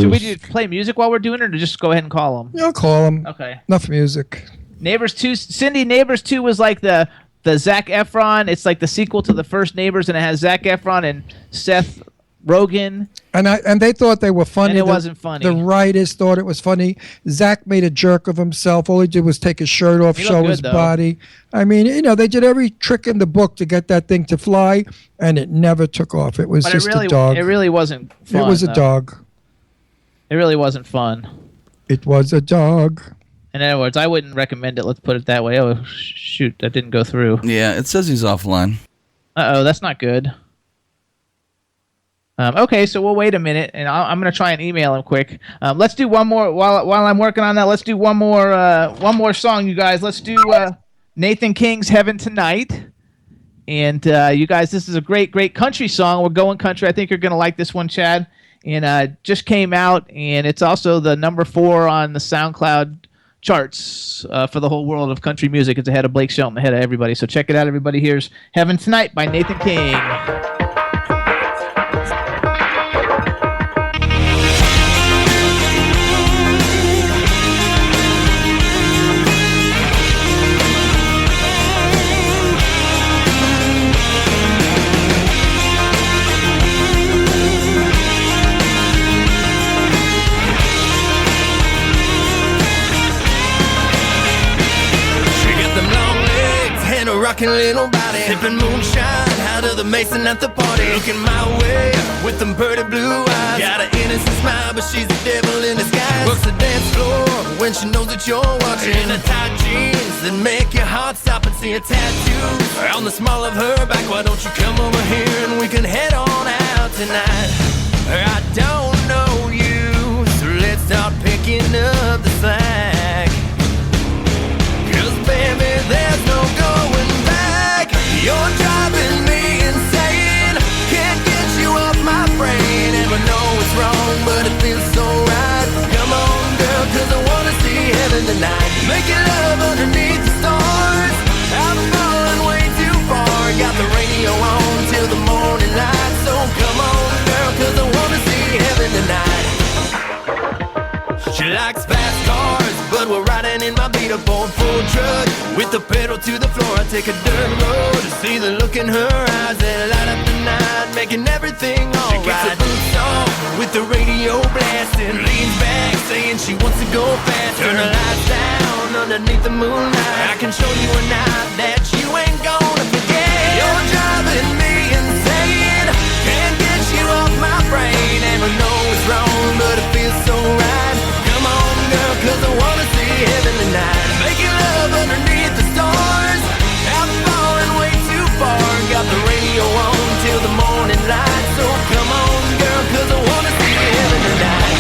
Should we play music while we're doing it, or just go ahead and call him? Yeah, call him. Okay. Enough music. Neighbors 2, Cindy, Neighbors 2 was like the Zac Efron. It's like the sequel to the first Neighbors, and it has Zac Efron and Seth Rogen. And they thought they were funny. And it wasn't funny. The writers thought it was funny. Zach made a jerk of himself. All he did was take his shirt off, show his body. I mean, they did every trick in the book to get that thing to fly, and it never took off. It was just a dog. It really wasn't fun. It was a dog. It really wasn't fun. It was a dog. In other words, I wouldn't recommend it. Let's put it that way. Oh, shoot. That didn't go through. Yeah, it says he's offline. Uh-oh, that's not good. Okay, so we'll wait a minute, and I'm going to try and email him quick. Let's do one more while I'm working on that. Let's do one more song, you guys. Let's do Nathan King's "Heaven Tonight." And you guys, this is a great country song. We're going country. I think you're going to like this one, Chad. And just came out, and it's also the number 4 on the SoundCloud charts for the whole world of country music. It's ahead of Blake Shelton, ahead of everybody. So check it out, everybody. Here's "Heaven Tonight" by Nathan King. Rockin' little body, sipping moonshine out of the Mason at the party. Looking my way with them pretty blue eyes. Got an innocent smile, but she's the devil in disguise. Works the dance floor when she knows that you're watching. In the tight jeans that make your heart stop and see a tattoo on the small of her back. Why don't you come over here and we can head on out tonight? I don't know you, so let's start picking up the slack. 'Cause baby, there's no going back. You're driving me insane. Can't get you off my brain. And I know it's wrong, but it feels so right. Come on, girl, 'cause I wanna see heaven tonight. Making love underneath the stars. I'm falling way too far. Got the radio on till the morning light. So come on, girl, 'cause I wanna see heaven tonight. She likes fast cars, but we're riding in my beat-up old Ford truck. With the pedal to the floor, I take a dirt road to see the look in her eyes that light up the night, making everything alright. She gets her boots off with the radio blasting, leans back saying she wants to go fast. Turn the lights down underneath the moonlight. I can show you a night that you ain't gonna forget. You're driving me insane. Can't get you off my brain. And I know it's wrong, but it feels so right. Come on, girl, 'cause I wanna see heaven tonight. Making love underneath the stars. I'm falling way too far. Got the radio on till the morning light. So come on, girl, 'cause I wanna see heaven tonight.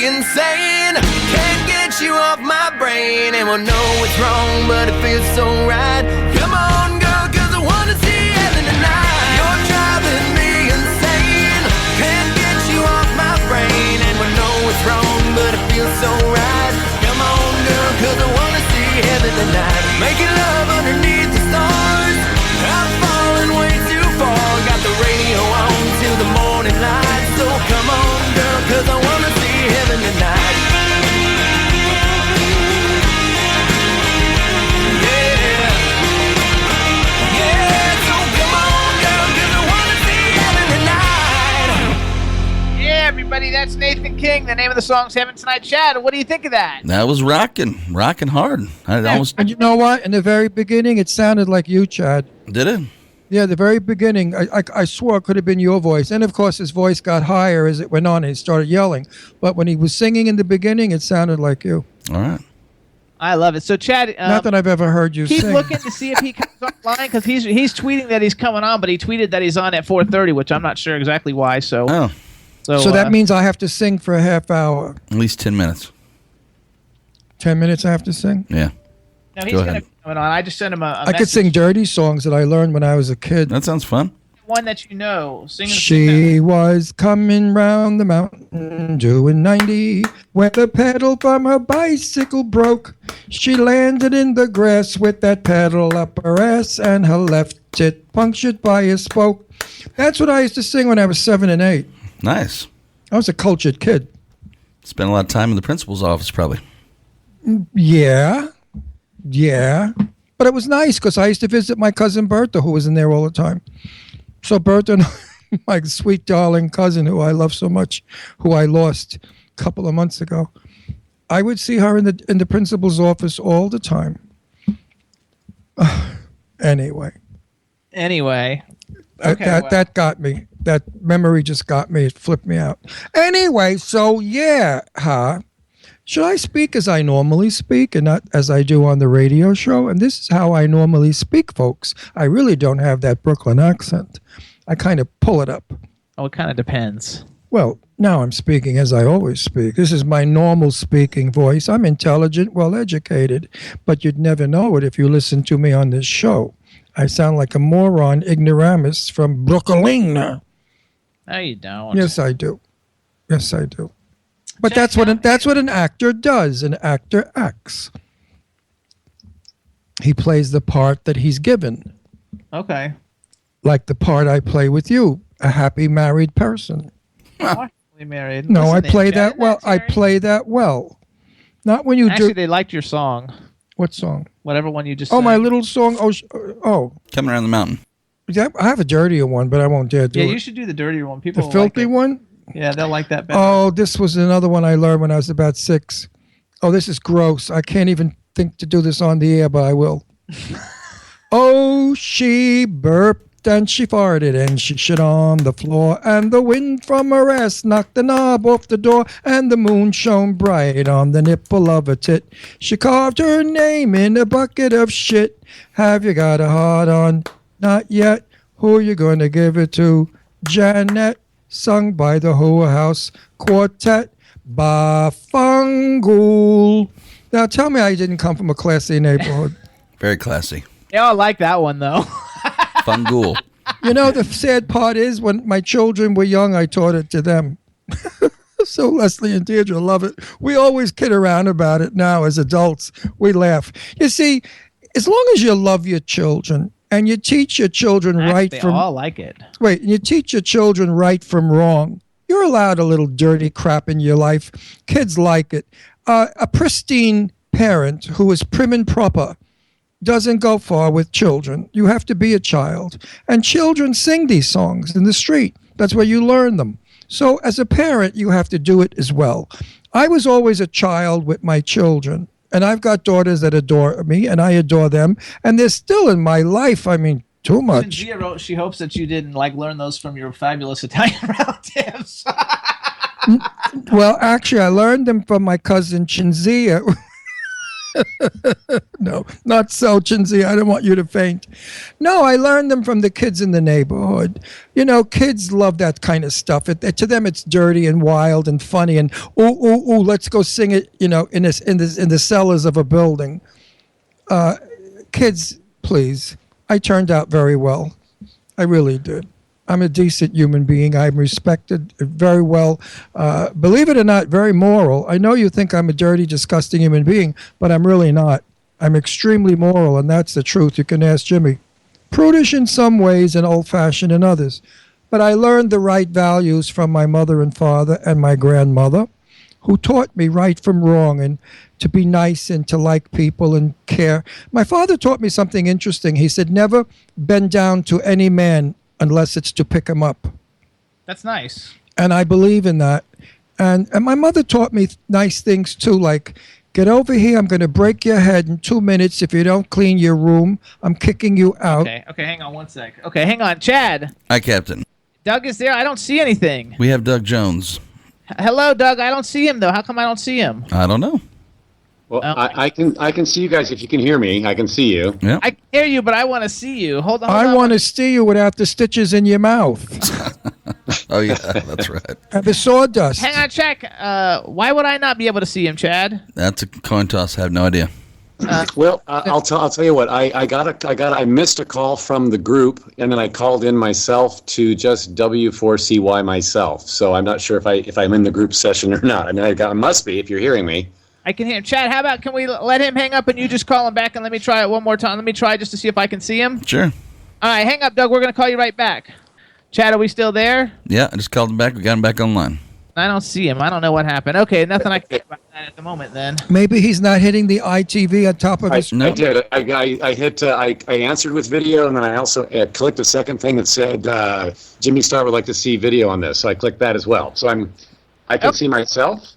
Insane, can't get you off my brain. And we'll know it's wrong, but it feels so right. Come on, girl, 'cause I wanna see heaven tonight. You're driving me insane. Can't get you off my brain. And we know it's wrong, but it feels so right. Come on, girl, 'cause I wanna see heaven tonight. Making love underneath the stars. I'm falling way too far. Got the radio on till the morning light. So come on, girl, 'cause I wanna see heaven tonight. Yeah, yeah, so come on, girl, Acting King. The name of the song's Heaven Tonight. Chad, what do you think of that? That was rocking hard. And you know what? In the very beginning, it sounded like you, Chad. Did it? Yeah, the very beginning, I swore it could have been your voice. And, of course, his voice got higher as it went on and he started yelling. But when he was singing in the beginning, it sounded like you. All right. I love it. So, Chad, not that I've ever heard you keep sing. looking to see if he comes online because he's tweeting that he's coming on, but he tweeted that he's on at 4:30, which I'm not sure exactly why. So that means I have to sing for a half hour. At least 10 minutes. 10 minutes I have to sing? Yeah. No, he's going to be coming on. I just sent him a I could sing dirty songs that I learned when I was a kid. That sounds fun. One that you know. She was coming round the mountain doing 90 when the pedal from her bicycle broke. She landed in the grass with that pedal up her ass and her left tit punctured by a spoke. That's what I used to sing when I was 7 and 8. Nice. I was a cultured kid. Spent a lot of time in the principal's office, probably. Yeah. But it was nice because I used to visit my cousin Bertha, who was in there all the time. So Bertha, my sweet darling cousin, who I love so much, who I lost a couple of months ago, I would see her in the principal's office all the time. Anyway. Okay, that got me. That memory just got me. It flipped me out. Anyway, so yeah, should I speak as I normally speak and not as I do on the radio show? And this is how I normally speak, folks. I really don't have that Brooklyn accent. I kind of pull it up. Oh, it kind of depends. Well, now I'm speaking as I always speak. This is my normal speaking voice. I'm intelligent, well-educated, but you'd never know it if you listened to me on this show. I sound like a moron ignoramus from Brooklyn. No, you don't. Yes, I do. But that's what an actor does. An actor acts. He plays the part that he's given. Okay. Like the part I play with you, a happy married person. Married. No, I play that well. I play that well. Not when you Actually, they liked your song. What song? Whatever one you just. Oh, sang. my little song. Oh. Coming around the mountain. I have a dirtier one, but I won't dare do it. Yeah, you should do the dirtier one. People. The filthy one. Yeah, they'll like that better. Oh, this was another one I learned when I was about 6. Oh, this is gross. I can't even think to do this on the air, but I will. Oh, she burped and she farted and she shit on the floor and the wind from her ass knocked the knob off the door and the moon shone bright on the nipple of her tit. She carved her name in a bucket of shit. Have you got a heart on? Not yet. Who you gonna give it to? Janet. Sung by the Hoa House Quartet. Bafangul. Now tell me I didn't come from a classy neighborhood. Very classy. Yeah, I like that one though. Fungul. You know, the sad part is when my children were young, I taught it to them. So Leslie and Deirdre love it. We always kid around about it now as adults. We laugh. You see, as long as you love your children and you teach your children right from... They all like it. Wait, and you teach your children right from wrong. You're allowed a little dirty crap in your life. Kids like it. A pristine parent who is prim and proper doesn't go far with children. You have to be a child. And children sing these songs in the street. That's where you learn them. So as a parent, you have to do it as well. I was always a child with my children. And I've got daughters that adore me, and I adore them. And they're still in my life. I mean, too much. Gia wrote she hopes that you didn't learn those from your fabulous Italian relatives. Well, actually, I learned them from my cousin Cinzia. No, not so, Cinzia. I don't want you to faint. No, I learned them from the kids in the neighborhood. You know, kids love that kind of stuff. To them, it's dirty and wild and funny. And ooh, let's go sing it. You know, in the cellars of a building. Kids, please. I turned out very well. I really did. I'm a decent human being. I'm respected very well. Believe it or not, very moral. I know you think I'm a dirty, disgusting human being, but I'm really not. I'm extremely moral, and that's the truth. You can ask Jimmy. Prudish in some ways and old-fashioned in others. But I learned the right values from my mother and father and my grandmother, who taught me right from wrong and to be nice and to like people and care. My father taught me something interesting. He said, never bend down to any man unless it's to pick him up. That's nice. And I believe in that. And my mother taught me nice things too, like, get over here, I'm going to break your head in 2 minutes. If you don't clean your room, I'm kicking you out. Okay, hang on 1 sec. Okay, hang on. Chad, Hi, Captain. Doug is there? I don't see anything. We have Doug Jones. Hello, Doug. I don't see him, though. How come I don't see him? I don't know. Well, I can see you guys if you can hear me. I can see you. Yeah. I can hear you, but I want to see you. Hold on. I want to see you without the stitches in your mouth. Oh, yeah, that's right. And the sawdust. Hang on, check. Why would I not be able to see him, Chad? That's a coin toss. I have no idea. Well, I'll tell you what. I missed a call from the group, and then I called in myself to just W4CY myself. So I'm not sure if I'm in the group session or not. I mean, I must be if you're hearing me. I can hear him. Chad, how about can we let him hang up and you just call him back and let me try it one more time? Let me try just to see if I can see him. Sure. All right, hang up, Doug. We're going to call you right back. Chad, are we still there? Yeah, I just called him back. We got him back online. I don't see him. I don't know what happened. Okay, nothing I can do about that at the moment then. Maybe he's not hitting the ITV on top of his... I did. I answered with video, and then I also clicked a second thing that said Jimmy Star would like to see video on this. So I clicked that as well. So I can see myself.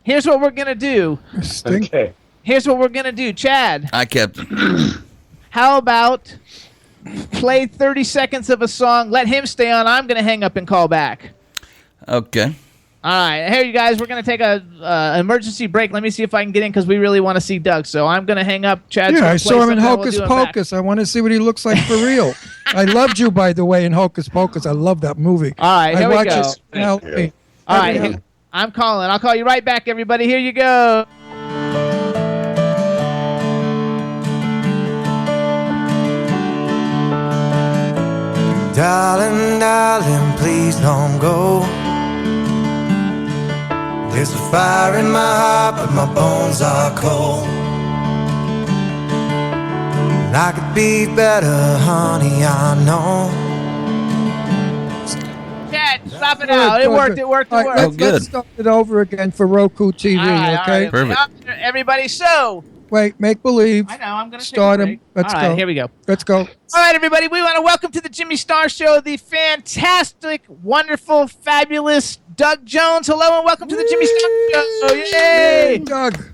Here's what we're going to do. Okay. Here's what we're going to do. Chad, Hi, Captain. how about play 30 seconds of a song, let him stay on, I'm going to hang up and call back. Okay. All right, here you guys, we're going to take a emergency break. Let me see if I can get in because we really want to see Doug. So I'm going to hang up. Chad's Yeah, gonna I play saw him in something, Hocus we'll do him back. Pocus. I want to see what he looks like for real. I loved you, by the way, in Hocus Pocus. I love that movie. All right, here I we watch go. it now. All right, I'm calling. I'll call you right back, everybody. Here you go. Darling, darling, please don't go. There's a fire in my heart, but my bones are cold. And I could be better, honey, I know. Chad, stop it out. It worked. All right, let's start it over again for Roku TV, All right, okay? all right. Everybody, so. Wait, make believe. I know, I'm going to start take a him. break. Let's All go. right, here we go. Let's go. All right, everybody, we want to welcome to the Jimmy Star Show the fantastic, wonderful, fabulous Doug Jones. Hello and welcome to the Jimmy Star Show. Yay! Doug.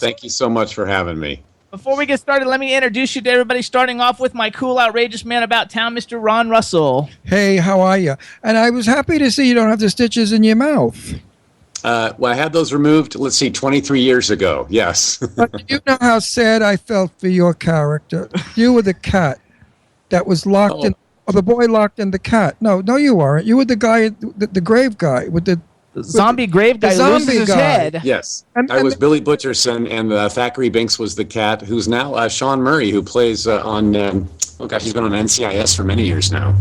Thank you so much for having me. Before we get started, let me introduce you to everybody, starting off with my cool, outrageous man about town, Mr. Ron Russell. Hey, how are you? And I was happy to see you don't have the stitches in your mouth. Well, I had those removed, 23 years ago. Yes. But you know how sad I felt for your character. You were the cat that was locked in, or the boy locked in the cat. No, you weren't. You were the guy, the grave guy with the zombie grave guy who loses his head. Yes. I was Billy Butcherson, and Thackeray Binks was the cat, who's now Sean Murray, who plays on, he's been on NCIS for many years now.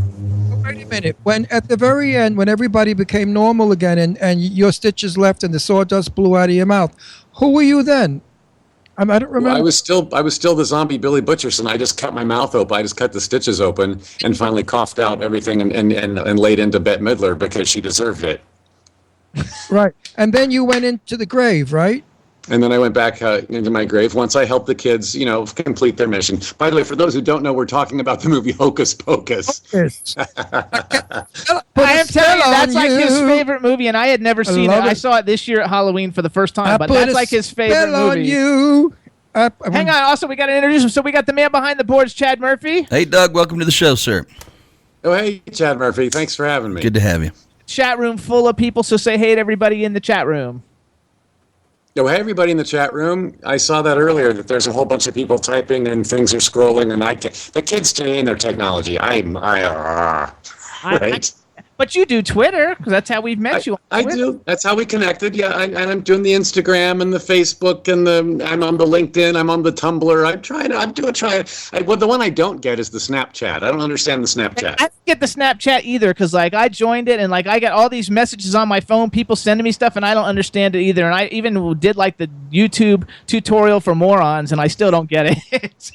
Wait a minute. When at the very end, when everybody became normal again and your stitches left and the sawdust blew out of your mouth, who were you then? I don't remember. Well, I was still the zombie Billy Butcherson. I just cut my mouth open. I just cut the stitches open and finally coughed out everything and laid into Bette Midler because she deserved it. Right. And then you went into the grave, right? And then I went back into my grave once I helped the kids, complete their mission. By the way, for those who don't know, we're talking about the movie Hocus Pocus. Yes. I am telling you, that's like his favorite movie, and I had never seen it. I saw it this year at Halloween for the first time, but that's like his favorite movie. On you. Hang on. Also, we got to introduce him. So we got the man behind the boards, Chad Murphy. Hey, Doug. Welcome to the show, sir. Oh, hey, Chad Murphy. Thanks for having me. Good to have you. Chat room full of people, so say hey to everybody in the chat room. Oh, hey, everybody in the chat room. I saw that earlier, that there's a whole bunch of people typing and things are scrolling, and the kids today and their technology. Right? But you do Twitter, because that's how we've met you. I do. That's how we connected. Yeah, and I'm doing the Instagram and the Facebook and I'm on the LinkedIn. I'm on the Tumblr. I'm trying. Well, the one I don't get is the Snapchat. I don't understand the Snapchat. I don't get the Snapchat either, because I joined it and I got all these messages on my phone, people sending me stuff, and I don't understand it either. And I even did the YouTube tutorial for morons, and I still don't get it.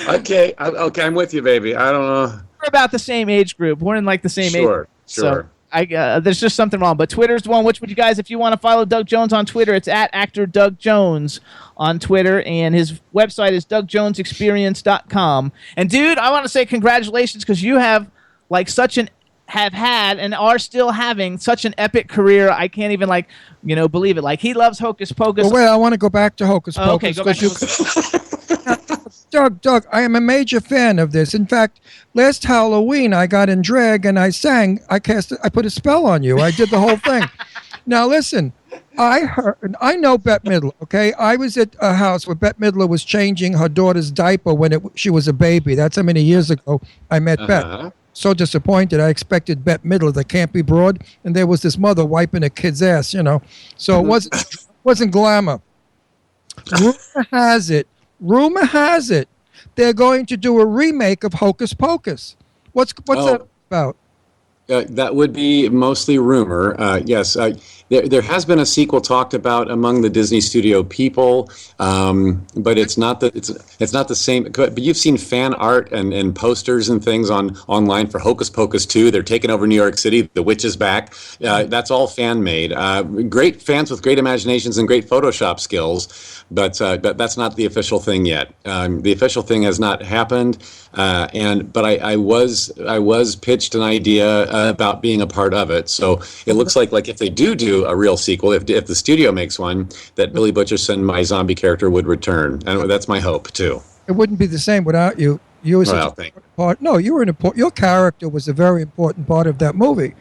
Okay, I'm with you, baby. I don't know. We're about the same age group. We're in the same age. Sure. So there's just something wrong. But Twitter's the one. Which would you guys, if you want to follow Doug Jones on Twitter, it's at actor Doug Jones on Twitter, and his website is DougJonesExperience.com. And dude, I want to say congratulations, because you have such an have had and are still having such an epic career. I can't even believe it. Like, he loves Hocus Pocus. Well, wait, I want to go back to Hocus Pocus. Okay, go back to Hocus. Doug, I am a major fan of this. In fact, last Halloween I got in drag and I sang. I put a spell on you. I did the whole thing. Now listen, I know Bette Midler. Okay, I was at a house where Bette Midler was changing her daughter's diaper when she was a baby. That's how many years ago I met Bette. So disappointed. I expected Bette Midler, the campy broad, and there was this mother wiping a kid's ass. So it wasn't glamour. Rumor has it, they're going to do a remake of Hocus Pocus. What's that about? That would be mostly rumor. Yes, there has been a sequel talked about among the Disney studio people, but it's not the same. But you've seen fan art and posters and things online for Hocus Pocus 2. They're taking over New York City. The witch is back. That's all fan made. Great fans with great imaginations and great Photoshop skills, but that's not the official thing yet. The official thing has not happened. But I was pitched an idea about being a part of it. So it looks like if they do a real sequel, if the studio makes one, that Billy Butcherson, my zombie character, would return, and that's my hope too. It wouldn't be the same without you. You were such an important part. No, you were an important. Your character was a very important part of that movie.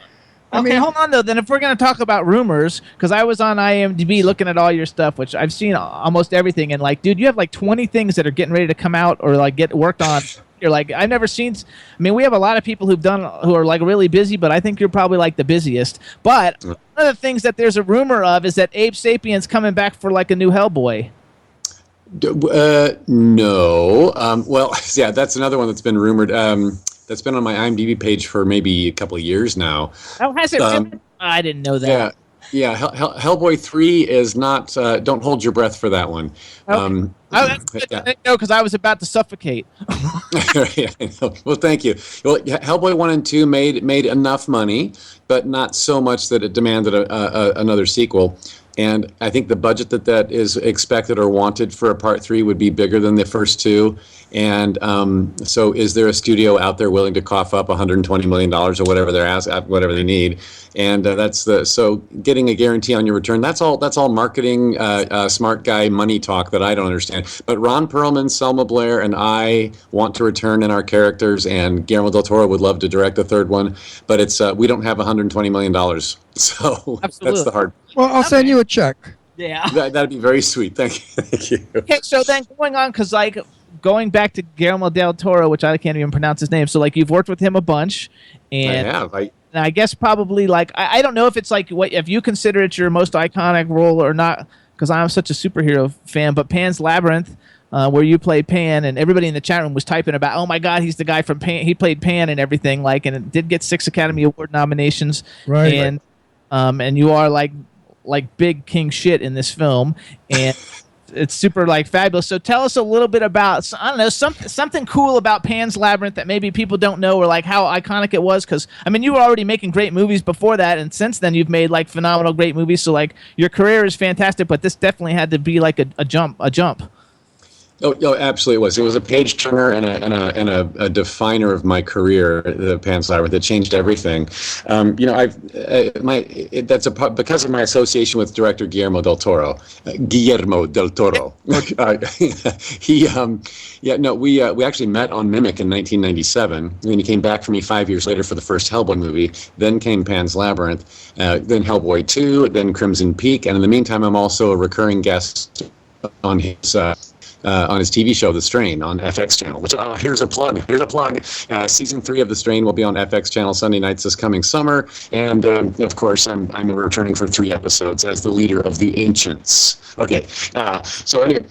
Hold on though. Then if we're going to talk about rumors, because I was on IMDb looking at all your stuff, which I've seen almost everything, and dude, you have 20 things that are getting ready to come out or get worked on. You're I've never seen. We have a lot of people who are really busy, but I think you're probably the busiest. But one of the things that there's a rumor of is that Abe Sapien's coming back for a new Hellboy. No. Well, yeah, that's another one that's been rumored. That's been on my IMDb page for maybe a couple of years now. Oh, has it been? I didn't know that. Yeah. Hellboy 3 is not. Don't hold your breath for that one. Okay. No, because I was about to suffocate. Yeah, I know. Well, thank you. Well, Hellboy 1 and 2 made enough money, but not so much that it demanded another sequel. And I think the budget that is expected or wanted for a part 3 would be bigger than the first two. And so is there a studio out there willing to cough up $120 million or whatever whatever they need? And so getting a guarantee on your return, that's all marketing, smart guy money talk that I don't understand. But Ron Perlman, Selma Blair, and I want to return in our characters, and Guillermo del Toro would love to direct the third one, but we don't have $120 million. So that's the hard. Well, I'll send you a check. Yeah. That'd be very sweet. Thank you. Okay, so then going on, because going back to Guillermo del Toro, which I can't even pronounce his name, so you've worked with him a bunch, and I have. And I guess probably I don't know if it's if you consider it your most iconic role or not, because I'm such a superhero fan, but Pan's Labyrinth, where you play Pan, and everybody in the chat room was typing about, oh my God, he's the guy from Pan. He played Pan and everything, and it did get 6 Academy Award nominations, right? And you are big king shit in this film, and it's super fabulous. So tell us a little bit about, I don't know, something cool about Pan's Labyrinth that maybe people don't know, or how iconic it was, because you were already making great movies before that, and since then you've made phenomenal great movies. So your career is fantastic, but this definitely had to be a jump. Oh, absolutely it was. It was a page turner and a definer of my career. The Pan's Labyrinth, it changed everything. Because of my association with director Guillermo del Toro. We actually met on Mimic in 1997. And then he came back for me 5 years later for the first Hellboy movie. Then came Pan's Labyrinth. Then Hellboy 2. Then Crimson Peak. And in the meantime, I'm also a recurring guest on his TV show, The Strain, on FX channel. Which here's a plug. Season 3 of The Strain will be on FX channel Sunday nights this coming summer, and of course, I'm returning for 3 episodes as the leader of the Ancients. Okay, so anyway.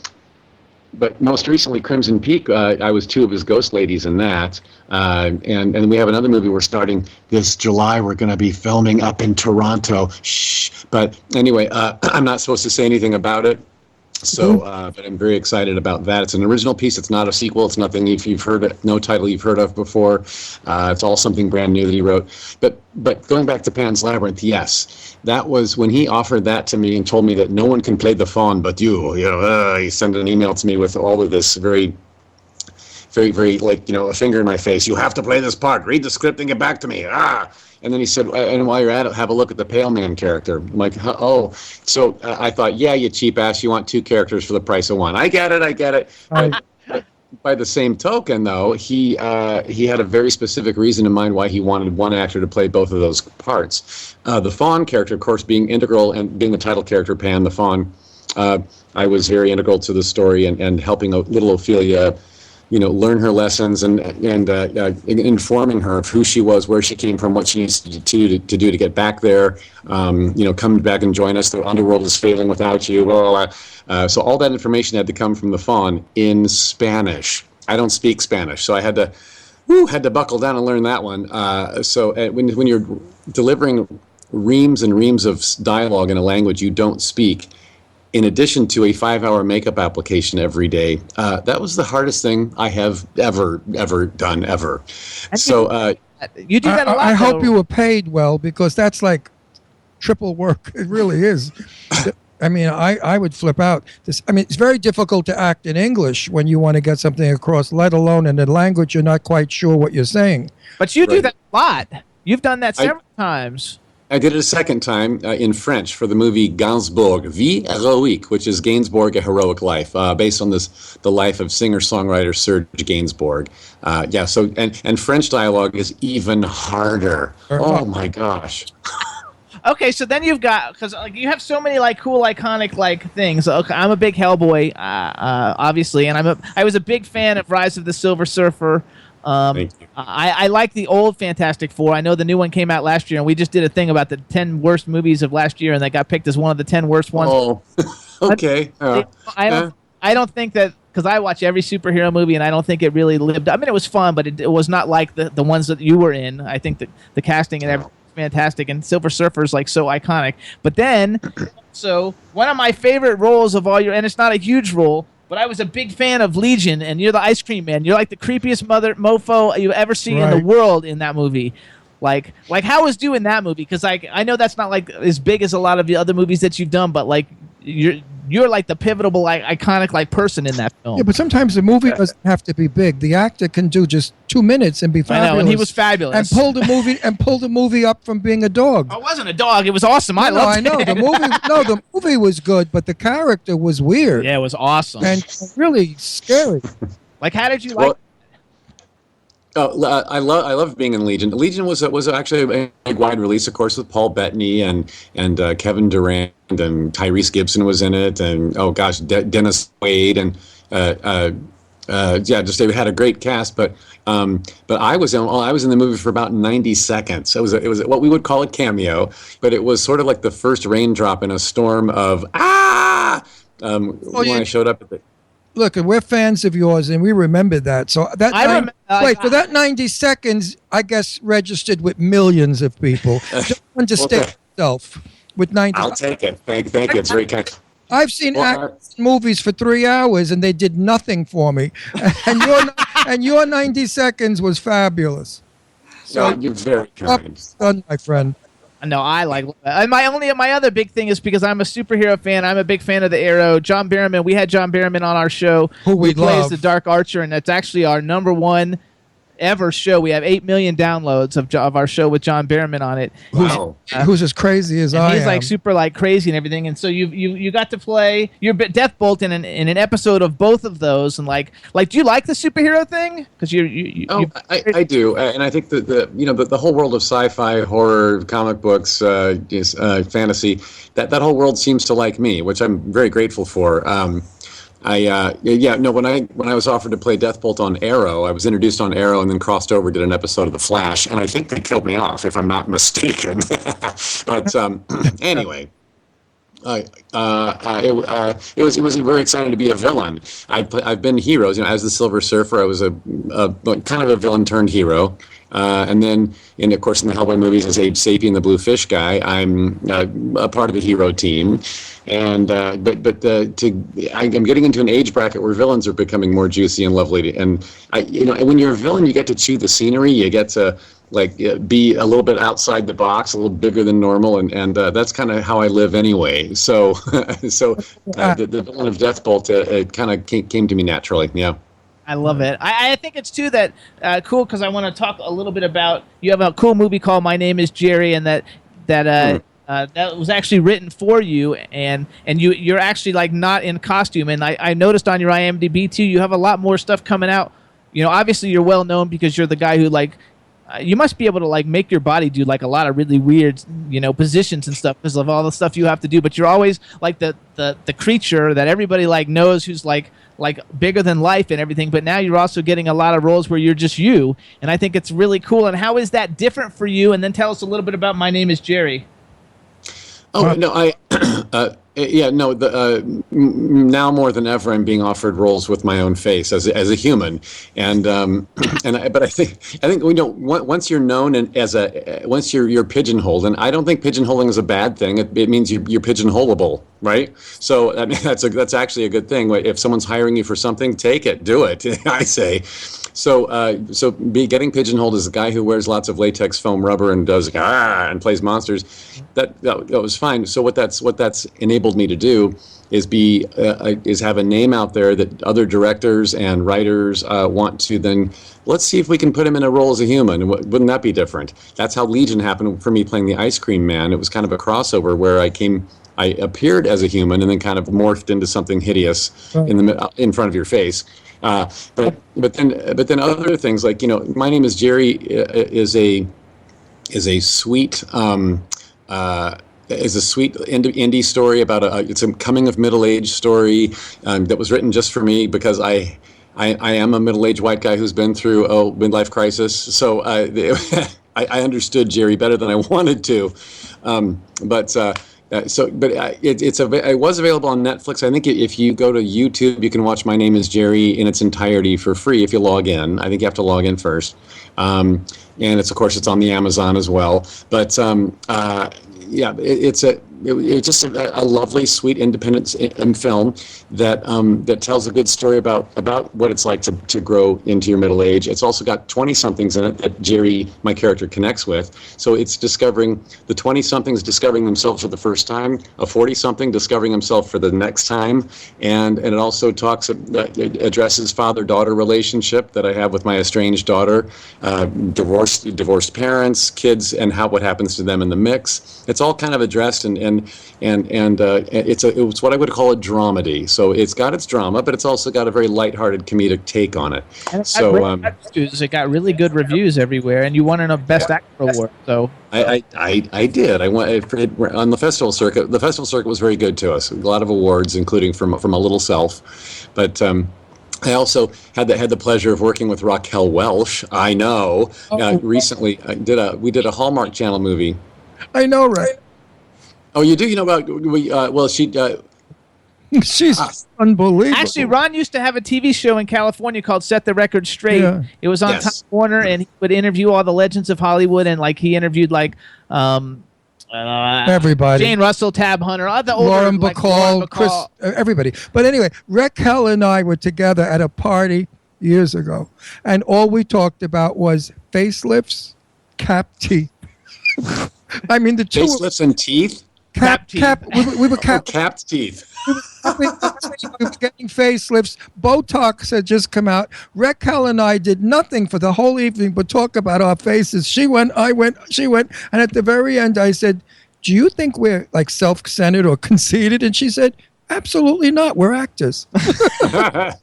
But most recently, Crimson Peak, I was 2 of his ghost ladies in that. And we have another movie we're starting this July. We're going to be filming up in Toronto. Shh. But anyway, I'm not supposed to say anything about it. So, but I'm very excited about that. It's an original piece. It's not a sequel. It's nothing you've heard of, no title you've heard of before. It's all something brand new that he wrote. But going back to Pan's Labyrinth, yes, that was when he offered that to me and told me that no one can play the faun but you. He sent an email to me with all of this very very like, a finger in my face. You have to play this part. Read the script and get back to me. And then he said, and while you're at it, have a look at the Pale Man character. I'm like, oh. So I thought, yeah, you cheap ass, you want 2 characters for the price of 1. I get it. By the same token, though, he had a very specific reason in mind why he wanted one actor to play both of those parts. The Fawn character, of course, being integral and being the title character, Pan the Fawn, I was very integral to the story and helping little Ophelia, learn her lessons and informing her of who she was, where she came from, what she needs to do to get back there. Come back and join us. The underworld is failing without you. Blah, blah, blah. So all that information had to come from the Fawn in Spanish. I don't speak Spanish, so I had to buckle down and learn that one. So when you're delivering reams and reams of dialogue in a language you don't speak, in addition to a 5-hour makeup application every day, that was the hardest thing I have ever done, ever. So you do that a lot. I hope you were paid well, because that's like triple work. It really is. I mean, I would flip out. It's very difficult to act in English when you want to get something across, let alone in a language you're not quite sure what you're saying. But you do that a lot. You've done that several times. I did it a second time in French for the movie Gainsbourg, Vie Héroïque, which is Gainsbourg, A Heroic Life, based on the life of singer-songwriter Serge Gainsbourg. So and French dialogue is even harder. Oh my gosh. Okay, so then you've got, because you have so many cool iconic things. Okay, I'm a big Hellboy, obviously, and I was a big fan of Rise of the Silver Surfer. I like the old Fantastic Four. I know the new one came out last year, and we just did a thing about the 10 worst movies of last year, and that got picked as one of the 10 worst ones. Oh, okay. I don't think that, because I watch every superhero movie, and I don't think it really lived. I mean, it was fun, but it was not like the ones that you were in. I think that the casting and everything was fantastic, and Silver Surfer is so iconic. But then, so one of my favorite roles of all your, and it's not a huge role, but I was a big fan of Legion, and you're the ice cream man. You're like the creepiest mofo you ever see in the world in that movie. Like how was doing that movie? Because I know that's not as big as a lot of the other movies that you've done, but you're like the pivotal, iconic person in that film. Yeah, but sometimes the movie doesn't have to be big. The actor can do just 2 minutes and be fabulous. I know, and he was fabulous. And pull the movie up from being a dog. I wasn't a dog. It was awesome. I loved it. The movie was good, but the character was weird. Yeah, it was awesome and really scary. How did you like? I love being in Legion. Legion was actually a big wide release, of course, with Paul Bettany and Kevin Durant and Tyrese Gibson was in it, and Dennis Quaid and they had a great cast. But I was in the movie for about 90 seconds. It was what we would call a cameo, but it was sort of like the first raindrop in a storm of when I showed up at the. Look, and we're fans of yours, and we remember that. So for that 90 seconds, I guess registered with millions of people. Don't understand yourself with 90. I'll take it. Thank you. It's very kind. I've seen movies for 3 hours, and they did nothing for me. And your 90 seconds was fabulous. So you're very kind, my friend. No, I like my other big thing is because I'm a superhero fan. I'm a big fan of the Arrow. John Barrowman. We had John Barrowman on our show. Who we plays love. the Dark Archer, and that's actually our #1 ever show. We have 8 million downloads of our show with John Barrowman on it. Wow. Who's as crazy as I am. He's super crazy and everything. And so you got to play your Deathbolt in an episode of both of those. And do you like the superhero thing? Because I do, and I think the whole world of sci-fi, horror, comic books, fantasy, that whole world seems to like me, which I'm very grateful for. When I was offered to play Deathbolt on Arrow, I was introduced on Arrow and then crossed over, did an episode of The Flash, and I think they killed me off, if I'm not mistaken. But anyway, it was very exciting to be a villain. I've been heroes, as the Silver Surfer. I was a kind of a villain turned hero. And then, of course, in the Hellboy movies, as Abe Sapien, the Blue Fish guy, I'm a part of a hero team. And I'm getting into an age bracket where villains are becoming more juicy and lovely. And when you're a villain, you get to chew the scenery. You get to be a little bit outside the box, a little bigger than normal, and that's kind of how I live anyway. So the villain of Deathbolt, it kind of came to me naturally. Yeah. I love it. I think it's too that cool because I want to talk a little bit about. You have a cool movie called My Name Is Jerry, and that was actually written for you, and you're actually like not in costume. And I noticed on your IMDb too, you have a lot more stuff coming out. You know, obviously you're well known because you're the guy who like. You must be able to like make your body do like a lot of really weird, positions and stuff because of all the stuff you have to do. But you're always like the creature that everybody like knows who's like bigger than life and everything. But now you're also getting a lot of roles where you're just you, and I think it's really cool. And how is that different for you? And then tell us a little bit about My Name Is Jerry. Oh no, now more than ever, I'm being offered roles with my own face as a human, but I think once you're known and once you're pigeonholed, and I don't think pigeonholing is a bad thing. It means you're pigeonholable, right? So I mean, that's actually a good thing. If someone's hiring you for something, take it, do it. I say. So getting pigeonholed as a guy who wears lots of latex foam rubber and does and plays monsters, that was fine. So what that's enabled me to do is have a name out there that other directors and writers want to then. Let's see if we can put him in a role as a human. Wouldn't that be different? That's how Legion happened for me playing the Ice Cream Man. It was kind of a crossover where I appeared as a human and then kind of morphed into something hideous in front of your face. But then other things like My Name Is Jerry is a sweet indie story about it's a coming of middle age story that was written just for me because I am a middle-aged white guy who's been through a midlife crisis, so I understood Jerry better than I wanted to, it was available on Netflix. I think if you go to YouTube, you can watch My Name Is Jerry in its entirety for free if you log in. I think you have to log in first, and of course it's on the Amazon as well. But it's just a lovely, sweet, independent film that tells a good story about what it's like to grow into your middle age. It's also got 20-somethings in it that Jerry, my character, connects with. So it's discovering the 20-somethings discovering themselves for the first time, a 40-something discovering himself for the next time, and it also it addresses father-daughter relationship that I have with my estranged daughter, divorced parents, kids, and what happens to them in the mix. It's all kind of addressed and it's what I would call a dramedy. So it's got its drama, but it's also got a very lighthearted comedic take on it. It got really good reviews everywhere, and you won a Best Actor award. So I did. I went on the festival circuit. The festival circuit was very good to us. A lot of awards, including from a little self, but. I also had the pleasure of working with Raquel Welch. I know. Recently, we did a Hallmark Channel movie. I know, right? Oh, you do? You know about she's unbelievable. Actually, Ron used to have a TV show in California called Set the Record Straight. Yeah. It was on Time Warner, and he would interview all the legends of Hollywood, and he interviewed everybody. Jane Russell, Tab Hunter, all the older, Lauren Bacall, Chris, everybody. But anyway, Raquel and I were together at a party years ago, and all we talked about was facelifts, cap teeth. I mean, the two facelifts and teeth. Capped teeth. We were getting facelifts. Botox had just come out. Raquel and I did nothing for the whole evening but talk about our faces. She went, I went, she went. And at the very end, I said, do you think we're like self-centered or conceited? And she said, absolutely not. We're actors. I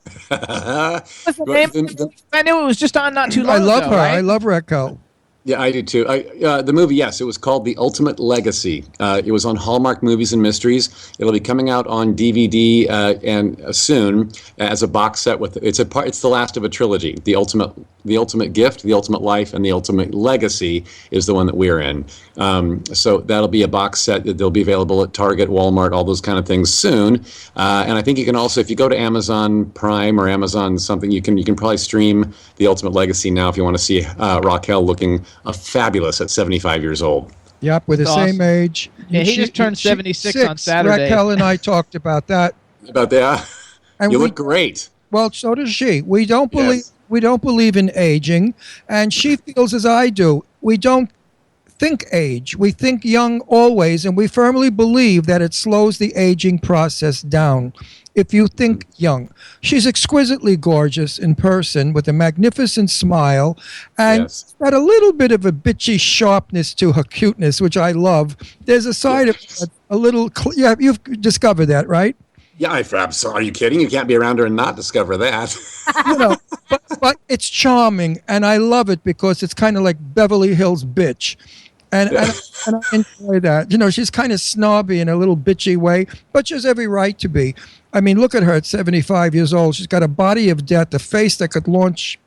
knew it was just on not too long ago. I love her. Right? I love Raquel. Yeah, I do too. The movie, yes, it was called The Ultimate Legacy. It was on Hallmark Movies and Mysteries. It'll be coming out on DVD and soon as a box set with. It's the last of a trilogy. The Ultimate Gift, The Ultimate Life, and The Ultimate Legacy is the one that we're in. So that'll be a box set that they'll be available at Target, Walmart, all those kind of things soon. And I think you can also, if you go to Amazon Prime or Amazon something, you can probably stream The Ultimate Legacy now if you want to see Raquel looking fabulous at 75 years old. Yep, we're the same age. Yeah, he just turned 76 on Saturday. Raquel and I talked about that. And you look great. Well, so does she. We don't believe in aging, and she feels as I do. We don't think age. We think young always, and we firmly believe that it slows the aging process down. If you think young, she's exquisitely gorgeous in person with a magnificent smile and got a little bit of a bitchy sharpness to her cuteness, which I love. There's a side of a little, yeah, you've discovered that, right? Yeah, are you kidding? You can't be around her and not discover that. But it's charming, and I love it because it's kind of like Beverly Hills bitch. And I enjoy that. She's kind of snobby in a little bitchy way, but she has every right to be. I mean, look at her at 75 years old. She's got a body of death, a face that could launch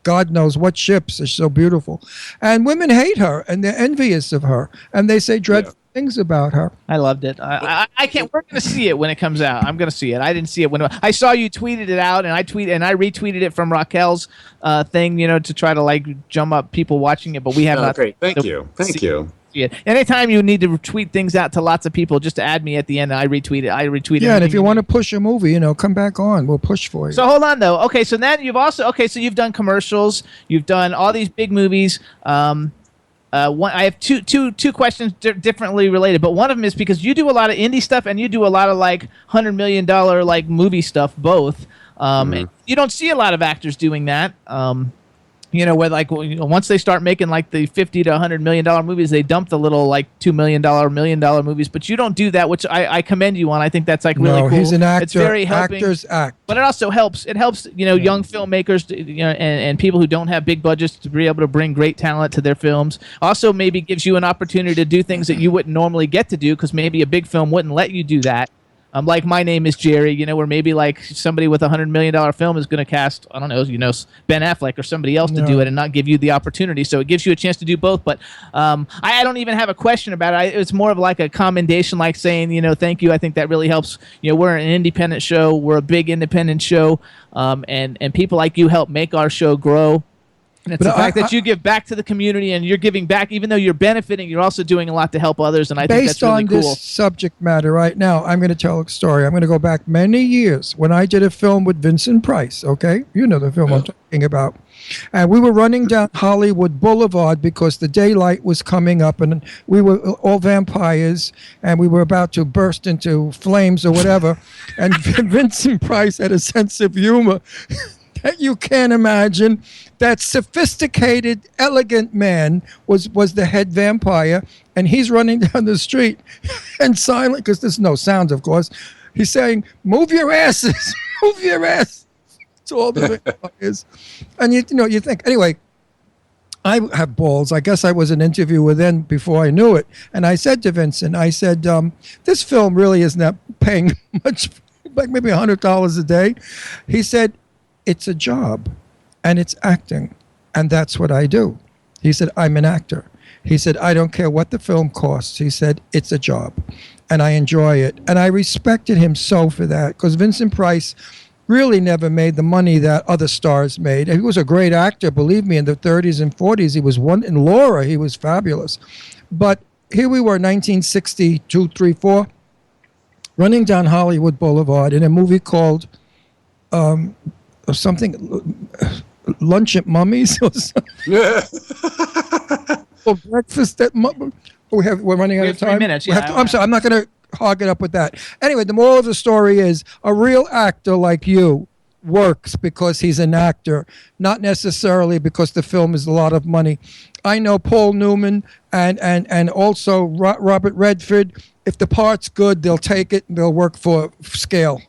God knows what ships. She's so beautiful. And women hate her, and they're envious of her, and they say dreadful things about her. I loved it. I can't. We're going to see it when it comes out. I'm going to see it. I didn't see it when I saw you tweeted it out, and I retweeted it from Raquel's thing, to try to like drum up people watching it. But we have not. Great. Thank you. Yeah. Anytime you need to tweet things out to lots of people, just add me at the end. And I retweet it. Yeah, and if you want to push a movie, come back on. We'll push for you. So hold on though. Okay, so then so you've done commercials. You've done all these big movies. I have two questions differently related, but one of them is because you do a lot of indie stuff and you do a lot of like $100 million like movie stuff, both. And you don't see a lot of actors doing that. Where like once they start making like the $50 to $100 million movies, they dump the little like $2 million, $1 million movies. But you don't do that, which I commend you on. I think that's like really cool. No, he's an actor. It's very helping. Actors act. But it also helps. It helps young filmmakers and people who don't have big budgets to be able to bring great talent to their films. Also, maybe gives you an opportunity to do things that you wouldn't normally get to do because maybe a big film wouldn't let you do that. Like My Name is Jerry, where maybe like somebody with $100 million film is going to cast, I don't know, Ben Affleck or somebody else to do it and not give you the opportunity. So it gives you a chance to do both. But I don't even have a question about it. It's more of like a commendation, like saying, thank you. I think that really helps. We're an independent show. We're a big independent show. And people like you help make our show grow. And it's the fact that you give back to the community and you're giving back, even though you're benefiting, you're also doing a lot to help others. And I think that's really cool. Based on this subject matter right now, I'm going to tell a story. I'm going to go back many years when I did a film with Vincent Price, okay? You know the film I'm talking about. And we were running down Hollywood Boulevard because the daylight was coming up and we were all vampires and we were about to burst into flames or whatever. And Vincent Price had a sense of humor that you can't imagine. That sophisticated, elegant man was the head vampire, and he's running down the street and silent, because there's no sound, of course. He's saying, "Move your asses, move your ass." To all the vampires. And you think, anyway, I have balls. I guess I was an interviewer then before I knew it. And I said to Vincent, I said, this film really is not paying much, like maybe $100 a day. He said, it's a job. And it's acting, and that's what I do. He said, I'm an actor. He said, I don't care what the film costs. He said, it's a job, and I enjoy it. And I respected him so for that, because Vincent Price really never made the money that other stars made. He was a great actor, believe me, in the 30s and 40s. He was in Laura, he was fabulous. But here we were, 1962, 3, 4, running down Hollywood Boulevard in a movie called something... Lunch at Mummy's or something. Or breakfast at we're running out of time. 3 minutes. Yeah, I'm sorry. I'm not going to hog it up with that. Anyway, the moral of the story is a real actor like you works because he's an actor, not necessarily because the film is a lot of money. I know Paul Newman and also Robert Redford. If the part's good, they'll take it and they'll work for scale.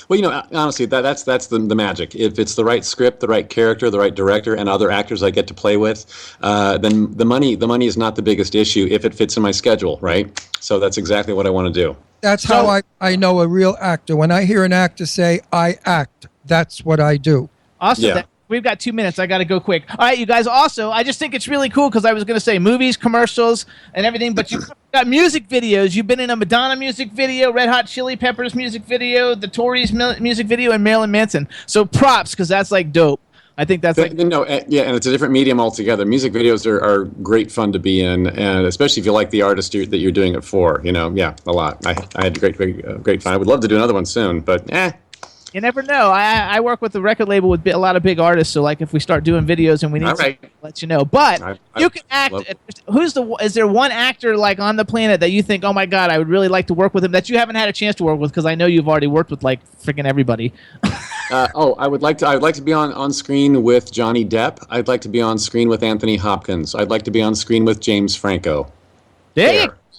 Well, honestly, that's the magic. If it's the right script, the right character, the right director, and other actors I get to play with, then the money is not the biggest issue if it fits in my schedule, right? So that's exactly what I want to do. That's how I know a real actor. When I hear an actor say, I act, that's what I do. Awesome. Yeah. We've got 2 minutes. I got to go quick. All right, you guys. Also, I just think it's really cool because I was going to say movies, commercials, and everything, but you've got music videos. You've been in a Madonna music video, Red Hot Chili Peppers music video, the Tories music video, and Marilyn Manson. So props, because that's like dope. I think that's and it's a different medium altogether. Music videos are great fun to be in, and especially if you like the artist that you're doing it for. A lot. I had great fun. I would love to do another one soon, but You never know. I work with the record label with a lot of big artists, so like if we start doing videos and we need to let you know. But you can act. Is there one actor like on the planet that you think, oh my God, I would really like to work with him that you haven't had a chance to work with? Because I know you've already worked with like freaking everybody. I would like to be on screen with Johnny Depp. I'd like to be on screen with Anthony Hopkins. I'd like to be on screen with James Franco.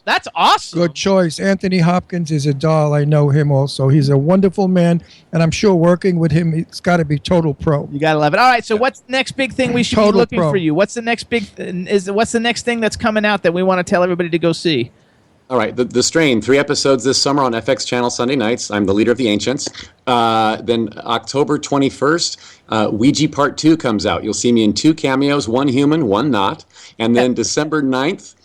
That's awesome. Good choice. Anthony Hopkins is a doll. I know him also. He's a wonderful man, and I'm sure working with him, it's got to be total pro. You got to love it. All right, so what's the next big thing we should be looking for you? What's the next what's the next thing that's coming out that we want to tell everybody to go see? All right, The Strain, 3 episodes this summer on FX Channel Sunday nights. I'm the leader of the Ancients. Then October 21st, Ouija Part 2 comes out. You'll see me in 2 cameos, one human, one not. And then December 9th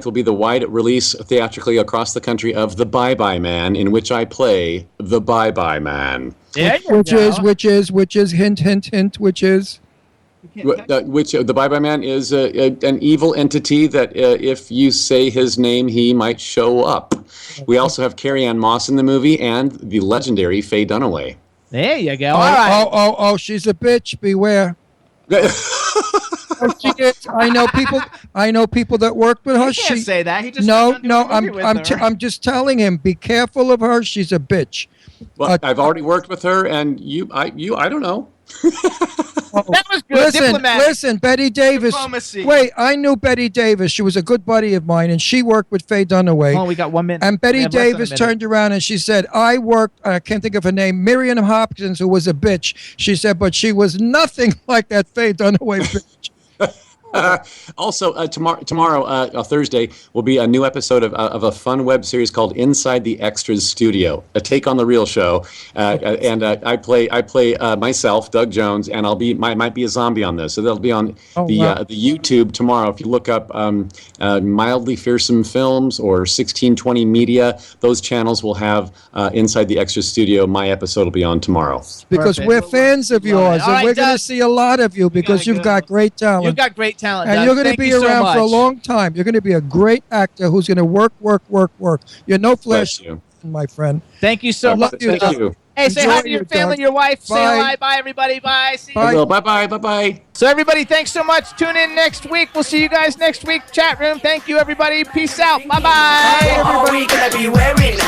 will be the wide release theatrically across the country of The Bye-Bye Man, in which I play The Bye-Bye Man. Which is, hint, hint, hint, which is? The Bye-Bye Man is an evil entity that if you say his name, he might show up. We also have Carrie-Anne Moss in the movie and the legendary Faye Dunaway. There you go. All right. Oh, she's a bitch. Beware. She is. I know people that work with her. He can't say that. He just I'm just telling him, be careful of her. She's a bitch. Well, I've already worked with her, and I don't know. That was good. Listen, Betty Davis. Diplomacy. Wait, I knew Betty Davis. She was a good buddy of mine, and she worked with Faye Dunaway. Oh, we got 1 minute. And Betty Davis turned around and she said, I can't think of her name, Miriam Hopkins, who was a bitch. She said, but she was nothing like that Faye Dunaway bitch. Also, tomorrow, Thursday, will be a new episode of a fun web series called Inside the Extras Studio, a take on the real show. And I play myself, Doug Jones, and might be a zombie on this. So that'll be on the YouTube tomorrow. If you look up Mildly Fearsome Films or 1620 Media, those channels will have Inside the Extras Studio. My episode will be on tomorrow. Because we're fans of yours, and we're going to see a lot of you because you've got great talent. You've got great talent. And you're going to be around for a long time. You're going to be a great actor who's going to work. You're no flesh, my friend. Thank you so much. Thank you. Hey, say hi to your family and your wife. Say hi. Bye, everybody. Bye. See you. Bye-bye. So, everybody, thanks so much. Tune in next week. We'll see you guys next week. Chat room. Thank you, everybody. Peace out. Bye-bye. What are we gonna be wearing?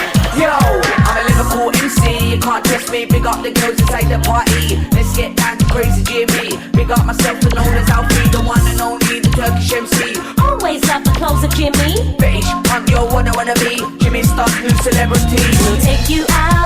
Yo, I'm a Liverpool MC. You can't test me. Big up the girls inside the party. Let's get down to crazy Jimmy. Big up myself and known as Alfie, the one and only, the Turkish MC. Always love the clothes of Jimmy. Bitch, I'm your wanna be. Jimmy Star's new celebrity. We'll take you out.